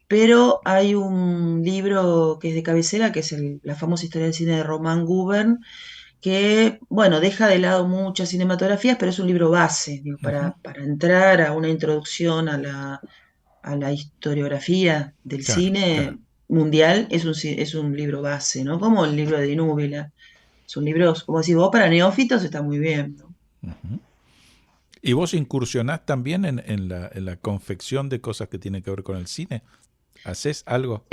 pero hay un libro que es de cabecera, que es la famosa historia del cine de Román Gubern, que, bueno, deja de lado muchas cinematografías, pero es un libro base, digo, Ujú. para entrar a una introducción a la historiografía del Claro, claro. cine mundial, es un libro base, ¿no? Como el libro de Núbila. Son libros, como decís vos, para neófitos está muy bien, ¿no? Ujú. ¿Y vos incursionás también en la confección de cosas que tienen que ver con el cine? ¿Haces algo?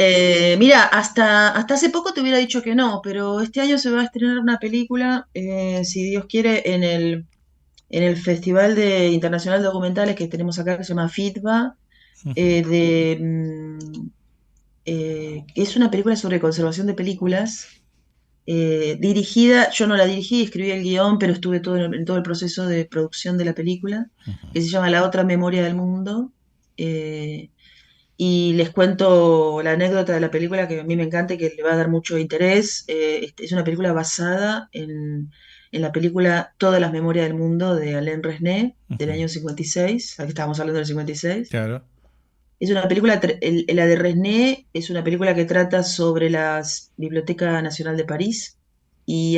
Mira, hasta hace poco te hubiera dicho que no, pero este año se va a estrenar una película, si Dios quiere, en el Festival Internacional de Documentales que tenemos acá, que se llama FITBA, Ujú. que es una película sobre conservación de películas, dirigida, yo no la dirigí, escribí el guión, pero estuve en todo el proceso de producción de la película, Ujú. que se llama La otra memoria del mundo. eh, y les cuento la anécdota de la película que a mí me encanta y que le va a dar mucho interés. Es una película basada en la película Todas las memorias del mundo de Alain Resnais, del Ujú. año 56, aquí estábamos hablando del 56. Claro. Es una película, la de Resnais es una película que trata sobre la Biblioteca Nacional de París y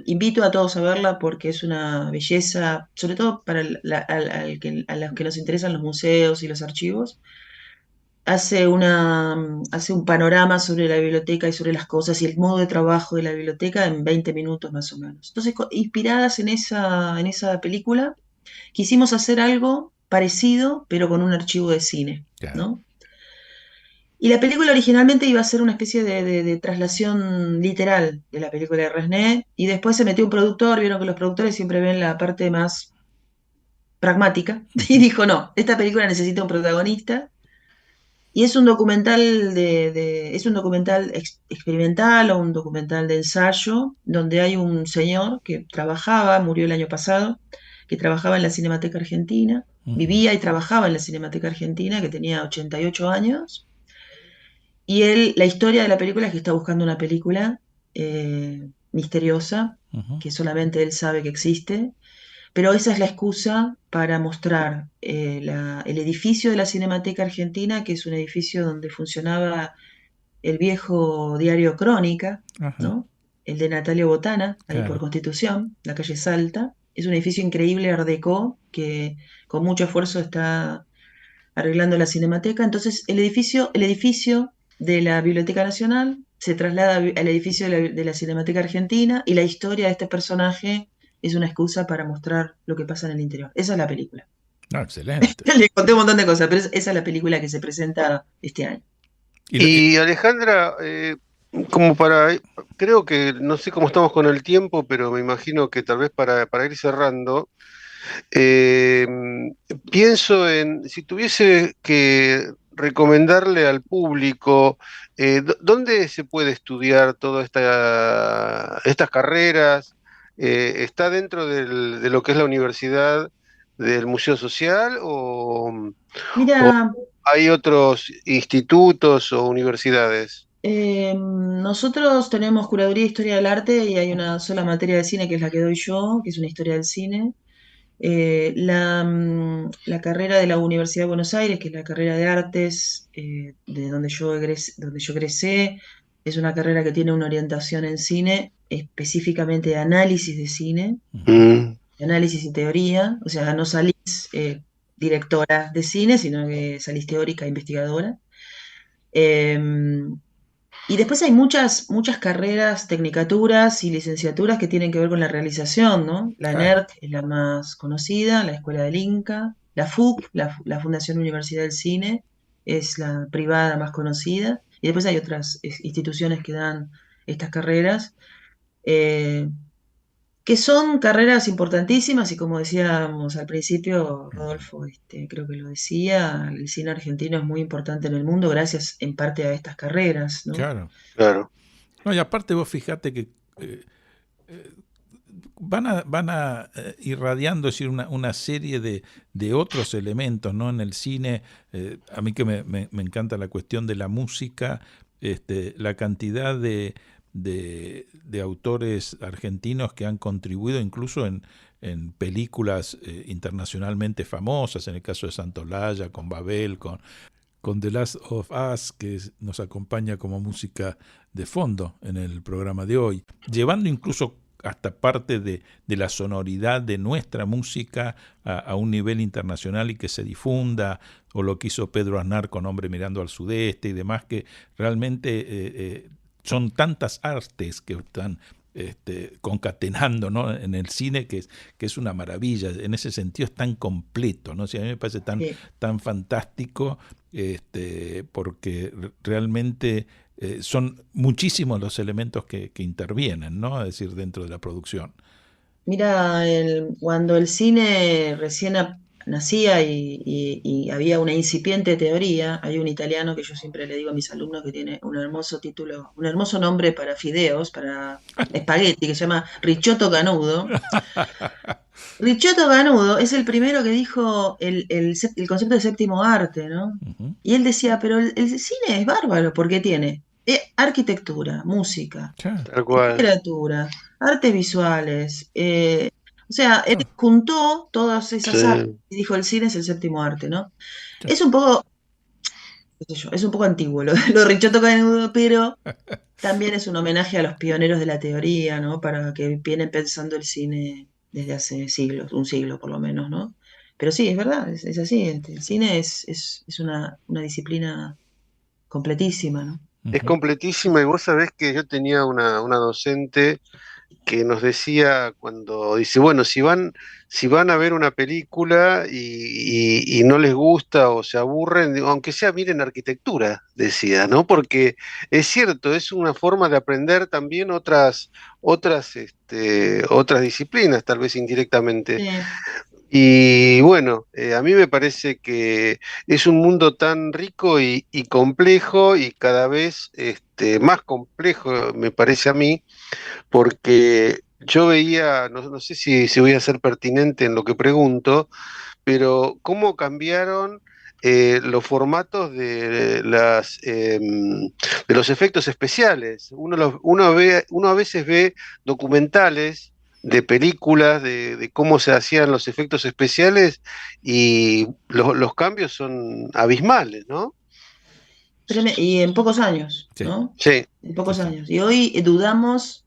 invito a todos a verla porque es una belleza, sobre todo para a los que nos interesan los museos y los archivos. Hace un panorama sobre la biblioteca y sobre las cosas y el modo de trabajo de la biblioteca en 20 minutos más o menos. Entonces, inspiradas en esa película, quisimos hacer algo parecido, pero con un archivo de cine, Claro. ¿no? Y la película originalmente iba a ser una especie de traslación literal de la película de Resnais, y después se metió un productor, vieron que los productores siempre ven la parte más pragmática, y Ujú. dijo, no, esta película necesita un protagonista, y es un documental es un documental experimental o un documental de ensayo, donde hay un señor que murió el año pasado, que trabajaba en la Cinemateca Argentina, Ujú. vivía y trabajaba en la Cinemateca Argentina, que tenía 88 años, y la historia de la película es que está buscando una película misteriosa, Ujú. que solamente él sabe que existe, pero esa es la excusa para mostrar el edificio de la Cinemateca Argentina, que es un edificio donde funcionaba el viejo diario Crónica, Ajá. ¿no? El de Natalio Botana, ahí por Claro. Constitución, la calle Salta. Es un edificio increíble, Art Deco, que con mucho esfuerzo está arreglando la Cinemateca. Entonces, el edificio de la Biblioteca Nacional se traslada al edificio de la Cinemateca Argentina y la historia de este personaje es una excusa para mostrar lo que pasa en el interior. Esa es la película. Ah, excelente. Le conté un montón de cosas, pero esa es la película que se presenta este año. Y Alejandra, creo que no sé cómo estamos con el tiempo, pero me imagino que tal vez para ir cerrando, eh, pienso en, si tuviese que recomendarle al público, ¿dónde se puede estudiar todas estas carreras? ¿Está dentro de lo que es la universidad del Museo Social o Mira, hay otros institutos o universidades? nosotros tenemos curaduría de historia del arte y hay una sola materia de cine que es la que doy yo, que es una historia del cine. La carrera de la Universidad de Buenos Aires, que es la carrera de artes, de donde yo egresé, es una carrera que tiene una orientación en cine, específicamente de análisis de cine, Mm, de análisis y teoría. O sea, no salís directora de cine, sino que salís teórica, investigadora. Y después hay muchas carreras, tecnicaturas y licenciaturas que tienen que ver con la realización, ¿no? La Claro. ENERC es la más conocida, la Escuela del Inca, la FUC, la Fundación Universidad del Cine, es la privada más conocida, y después hay otras instituciones que dan estas carreras, eh, que son carreras importantísimas, y como decíamos al principio, Rodolfo, creo que lo decía, el cine argentino es muy importante en el mundo gracias en parte a estas carreras, ¿no? Claro. claro. No, y aparte vos fijate que van a irradiando, es decir, una serie de otros elementos, ¿no? En el cine, a mí que me encanta la cuestión de la música, la cantidad de autores argentinos que han contribuido incluso en películas internacionalmente famosas, en el caso de Santolaya, con Babel, con The Last of Us, que nos acompaña como música de fondo en el programa de hoy, llevando incluso hasta parte de la sonoridad de nuestra música a un nivel internacional y que se difunda, o lo que hizo Pedro Aznar con Hombre Mirando al Sudeste y demás, que realmente son tantas artes que están concatenando, ¿no? En el cine, que es una maravilla. En ese sentido es tan completo, ¿no? O sea, a mí me parece Sí. tan fantástico, porque realmente son muchísimos los elementos que intervienen, ¿no? Es decir, dentro de la producción. Mira, cuando el cine recién nacía y había una incipiente teoría, hay un italiano que yo siempre le digo a mis alumnos que tiene un hermoso título, un hermoso nombre para fideos, para espagueti, que se llama Ricciotto Canudo. Ricciotto Canudo es el primero que dijo el concepto de séptimo arte, ¿no? Ujú. Y él decía, pero el cine es bárbaro porque tiene arquitectura, música, Claro. Tal cual. literatura, artes visuales. O sea, él juntó todas esas artes Sí. y dijo, el cine es el séptimo arte, ¿no? Sí. Es un poco, qué sé yo, es un poco antiguo lo de Ricciotto Canudo, pero también es un homenaje a los pioneros de la teoría, ¿no? Para que vienen pensando el cine desde hace siglos, un siglo por lo menos, ¿no? Pero sí, es verdad, es así. El cine es una disciplina completísima, ¿no? Es Ujú. completísima y vos sabés que yo tenía una docente que nos decía cuando dice, bueno, si van a ver una película y no les gusta o se aburren, digo, aunque sea miren arquitectura, decía, ¿no? Porque es cierto, es una forma de aprender también otras disciplinas, tal vez indirectamente. Sí. Y bueno, a mí me parece que es un mundo tan rico y complejo y cada vez más complejo, me parece a mí, porque yo veía, no sé si voy a ser pertinente en lo que pregunto, pero cómo cambiaron los formatos de los efectos especiales. Uno a veces ve documentales de películas de cómo se hacían los efectos especiales y los cambios son abismales, ¿no? Y en pocos años, Sí. ¿no? Sí, En pocos Sí, sí. años. Y hoy dudamos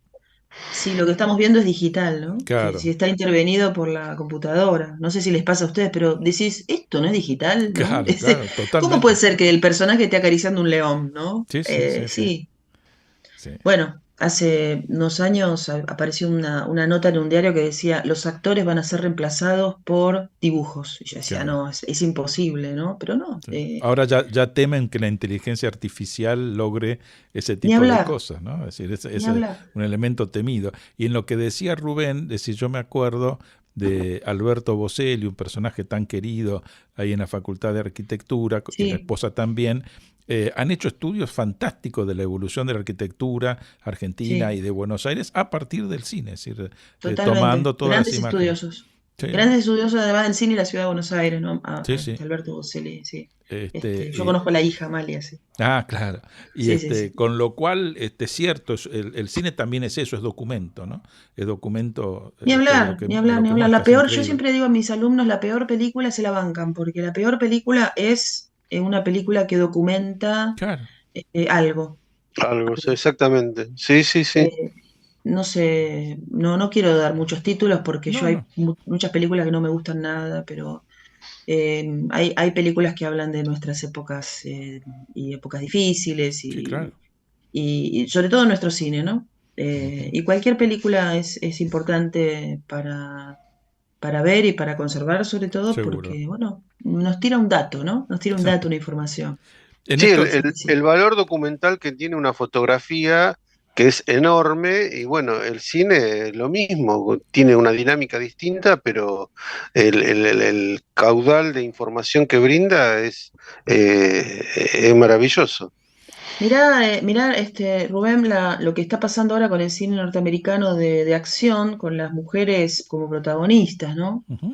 si lo que estamos viendo es digital, ¿no? Claro. Si está intervenido por la computadora. No sé si les pasa a ustedes, pero decís, esto no es digital, ¿no? Claro, claro, ¿Cómo totalmente. puede ser que el personaje esté acariciando un león, ¿no? Sí, sí, sí, sí. Sí. Sí. Bueno, hace unos años apareció una nota en un diario que decía, los actores van a ser reemplazados por dibujos. Y yo decía, Claro. no, es imposible, ¿no? Pero no, Sí. Ahora ya temen que la inteligencia artificial logre ese ni tipo de hablar, cosas, ¿no? Es decir, ni es hablar. un elemento temido. Y en lo que decía Rubén, es decir, yo me acuerdo de Alberto Boselli, un personaje tan querido ahí en la Facultad de Arquitectura, y la Sí, esposa también, han hecho estudios fantásticos de la evolución de la arquitectura argentina sí, y de Buenos Aires a partir del cine, es decir, totalmente. tomando todas las Grandes imágenes. estudiosos. Sí, Grandes estudiosos además del cine y la ciudad de Buenos Aires, ¿no? sí, sí. Alberto Boselli, sí. Yo Este, conozco a la hija, Amalia, sí. Claro. Y Sí, sí, sí. con lo cual, cierto, el cine también es eso, es documento, ¿no? Es documento, Ni hablar, de ni hablar, lo ni que hablar. muestra, La es peor, yo increíble. siempre digo a mis alumnos, la peor película se la bancan, porque la peor película es una película que documenta Claro. algo. Algo, sí, exactamente. Sí, sí, sí. Eh, no sé, no quiero dar muchos títulos porque yo No, hay no. muchas películas que no me gustan nada, pero hay películas que hablan de nuestras épocas y épocas difíciles Sí, claro. y sobre todo nuestro cine, ¿no? Y cualquier película es importante para ver y para conservar, sobre todo Seguro. porque, bueno, nos tira un dato, ¿no? Nos tira un dato, una información. En Sí, esto, Sí, sí. el valor documental que tiene una fotografía que es enorme y bueno, el cine lo mismo, tiene una dinámica distinta, pero el caudal de información que brinda es maravilloso. Mirá, Rubén, lo que está pasando ahora con el cine norteamericano de acción, con las mujeres como protagonistas, ¿no? ujú,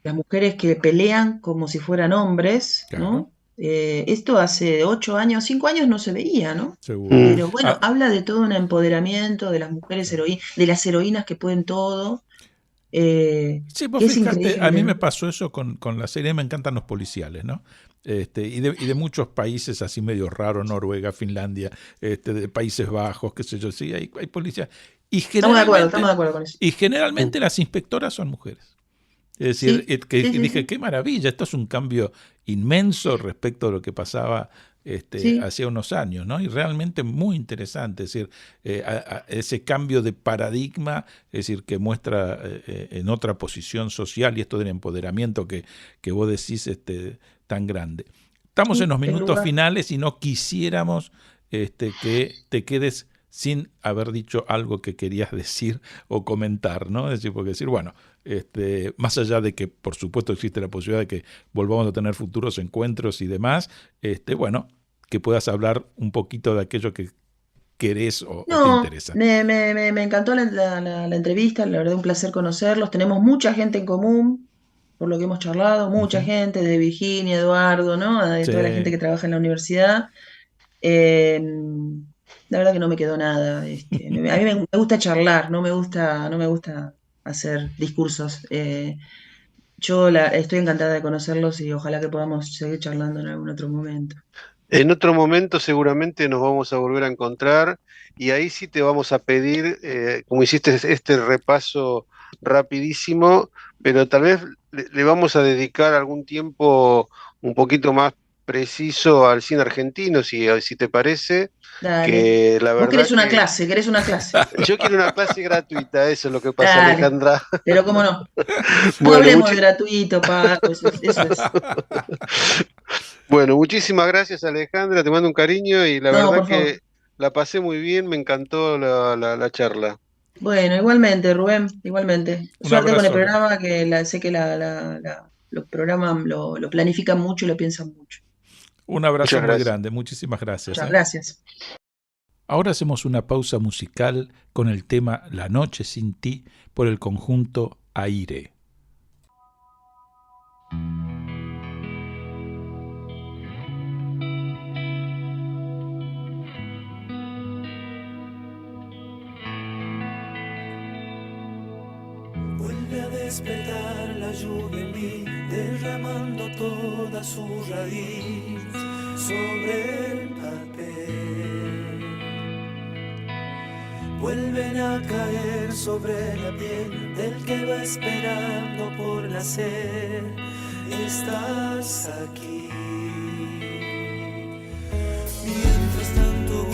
Las mujeres que pelean como si fueran hombres, claro, ¿no? Esto hace 8 años, 5 años no se veía, ¿no? seguro. Mm. Pero bueno, habla de todo un empoderamiento de las mujeres de las heroínas que pueden todo, Sí, vos que es fíjate, a mí increíble, me ¿no? pasó eso con la serie, me encantan los policiales, ¿no? Y de muchos países así medio raros, Noruega, Finlandia, de Países Bajos, qué sé yo, sí, hay policías. Y Estamos de acuerdo con eso. generalmente las inspectoras son mujeres. Es decir, Sí, que sí, sí, dije, sí, qué maravilla, esto es un cambio inmenso respecto a lo que pasaba sí. hace unos años, ¿no? Y realmente muy interesante, es decir, ese cambio de paradigma, es decir, que muestra en otra posición social y esto del empoderamiento que vos decís tan grande. Estamos en Sí, los el minutos lugar. finales y no quisiéramos que te quedes sin haber dicho algo que querías decir o comentar, ¿no? Es decir, porque decir, bueno, más allá de que por supuesto existe la posibilidad de que volvamos a tener futuros encuentros y demás, bueno, que puedas hablar un poquito de aquello que querés o te No, interesa. me encantó la entrevista, la verdad un placer conocerlos. Tenemos mucha gente en común, por lo que hemos charlado, mucha Ujú. gente de Virginia, Eduardo, ¿no? De Sí, toda la gente que trabaja en la universidad. Eh, la verdad que no me quedó nada. A mí me gusta charlar, no me gusta hacer discursos. Estoy encantada de conocerlos y ojalá que podamos seguir charlando en algún otro momento. En otro momento seguramente nos vamos a volver a encontrar y ahí sí te vamos a pedir, como hiciste este repaso rapidísimo, pero tal vez le vamos a dedicar algún tiempo un poquito más preciso al cine argentino, si te parece, Dale. que la Vos verdad que querés una clase. yo quiero una clase gratuita, eso es lo que pasa, Dale. Alejandra. Pero cómo no. No Bueno, hablemos de gratuito, pago, eso es. bueno, muchísimas gracias, Alejandra, te mando un cariño y la No, verdad por favor. que la pasé muy bien, me encantó la charla. Bueno, igualmente, Rubén, igualmente. un Suerte con el abrazo. programa, que sé que los programas lo planifican mucho y lo piensan mucho. Un abrazo Muchas muy gracias. grande. Muchísimas gracias. Muchas gracias. Ahora hacemos una pausa musical con el tema La noche sin ti por el conjunto Aire. Vuelve a despertar la lluvia en mí, derramando toda su raíz sobre el papel. Vuelven a caer sobre la piel del que va esperando por nacer. Estás aquí. Mientras tanto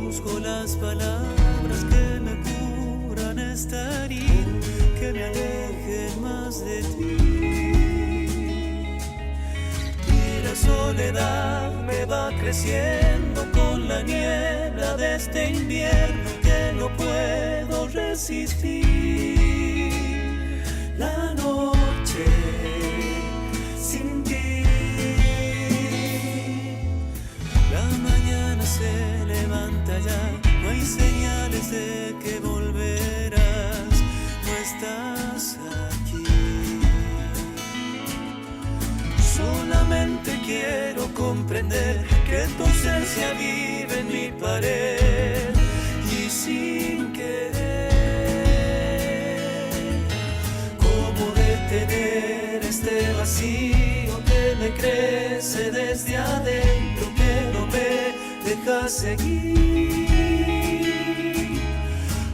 busco las palabras que esta herida que me aleje más de ti. Y la soledad me va creciendo con la niebla de este invierno que no puedo resistir. La noche sin ti. La mañana se levanta ya, no hay señales de que volverás, no estás aquí. Solamente quiero comprender que tu ausencia vive en mi pared y sin querer, ¿cómo detener este vacío que me crece desde adentro, que no me deja seguir?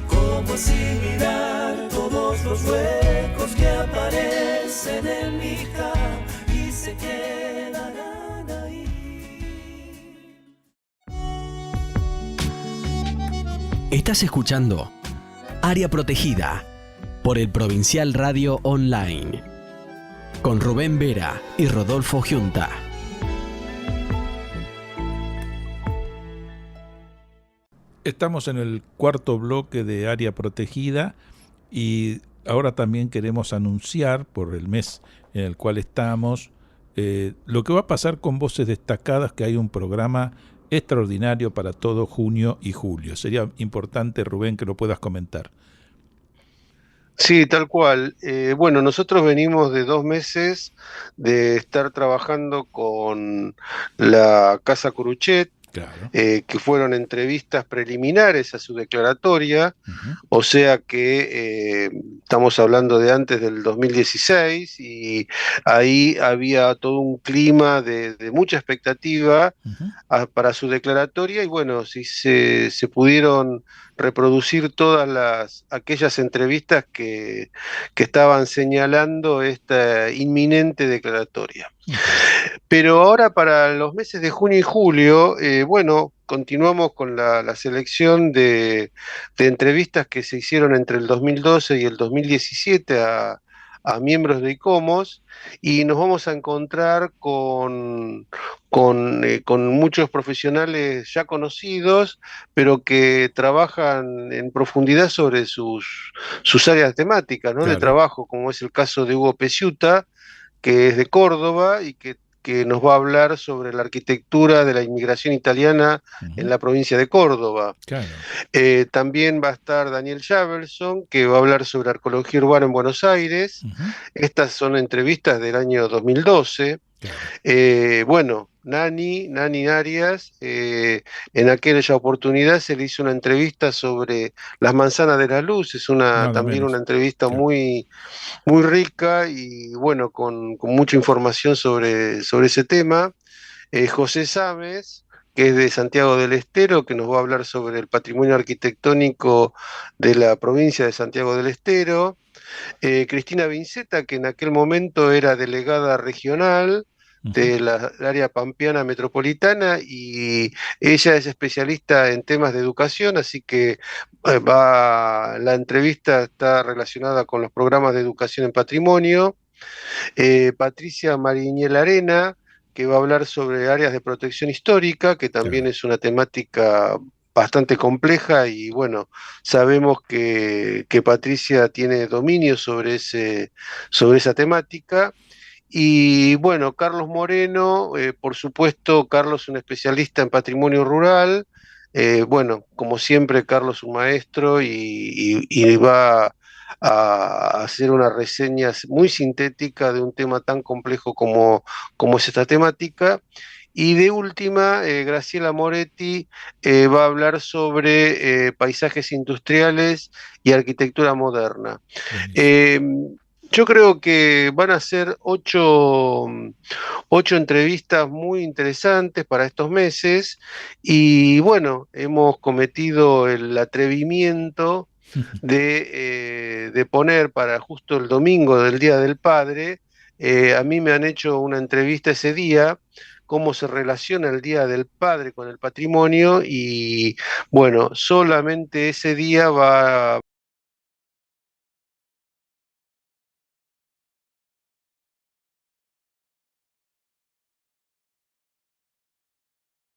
¿Cómo asimilar todos los huecos que aparecen en mi cama y se quedarán ahí? Estás escuchando Área Protegida por el Provincial Radio Online con Rubén Vera y Rodolfo Giunta. Estamos en el cuarto bloque de Área Protegida y ahora también queremos anunciar por el mes en el cual estamos lo que va a pasar con Voces Destacadas, que hay un programa extraordinario para todo junio y julio. Sería importante, Rubén, que lo puedas comentar. Sí, tal cual. Bueno, nosotros venimos de 2 meses de estar trabajando con la Casa Curuchet, Claro. que fueron entrevistas preliminares a su declaratoria, o sea que estamos hablando de antes del 2016 y ahí había todo un clima de mucha expectativa para su declaratoria y bueno, si se pudieron reproducir todas aquellas entrevistas que estaban señalando esta inminente declaratoria. Pero ahora para los meses de junio y julio, bueno, continuamos con la selección de entrevistas que se hicieron entre el 2012 y el 2017 a miembros de ICOMOS y nos vamos a encontrar con muchos profesionales ya conocidos, pero que trabajan en profundidad sobre sus áreas temáticas, ¿no? Claro. De trabajo, como es el caso de Hugo Peciuta, que es de Córdoba y que nos va a hablar sobre la arquitectura de la inmigración italiana en la provincia de Córdoba. Claro. También va a estar Daniel Javerson, que va a hablar sobre arqueología urbana en Buenos Aires. Estas son entrevistas del año 2012. Claro. Bueno, Nani Arias, en aquella oportunidad se le hizo una entrevista sobre las manzanas de la luz, es también una entrevista muy rica y bueno, con mucha información sobre ese tema. José Sámez, que es de Santiago del Estero, que nos va a hablar sobre el patrimonio arquitectónico de la provincia de Santiago del Estero. Cristina Vinceta, que en aquel momento era delegada regional de la área pampeana metropolitana y ella es especialista en temas de educación, así que la entrevista está relacionada con los programas de educación en patrimonio. Patricia Mariñel Arena, que va a hablar sobre áreas de protección histórica, que también es una temática bastante compleja y bueno, sabemos que Patricia tiene dominio sobre esa temática. Y bueno, Carlos Moreno, por supuesto, Carlos es un especialista en patrimonio rural. Bueno, como siempre, Carlos es un maestro y va a hacer una reseña muy sintética de un tema tan complejo como es esta temática. Y de última, Graciela Moretti va a hablar sobre paisajes industriales y arquitectura moderna. Yo creo que van a ser 8 entrevistas muy interesantes para estos meses y bueno, hemos cometido el atrevimiento de poner para justo el domingo del Día del Padre, a mí me han hecho una entrevista ese día, cómo se relaciona el Día del Padre con el patrimonio y bueno, solamente ese día va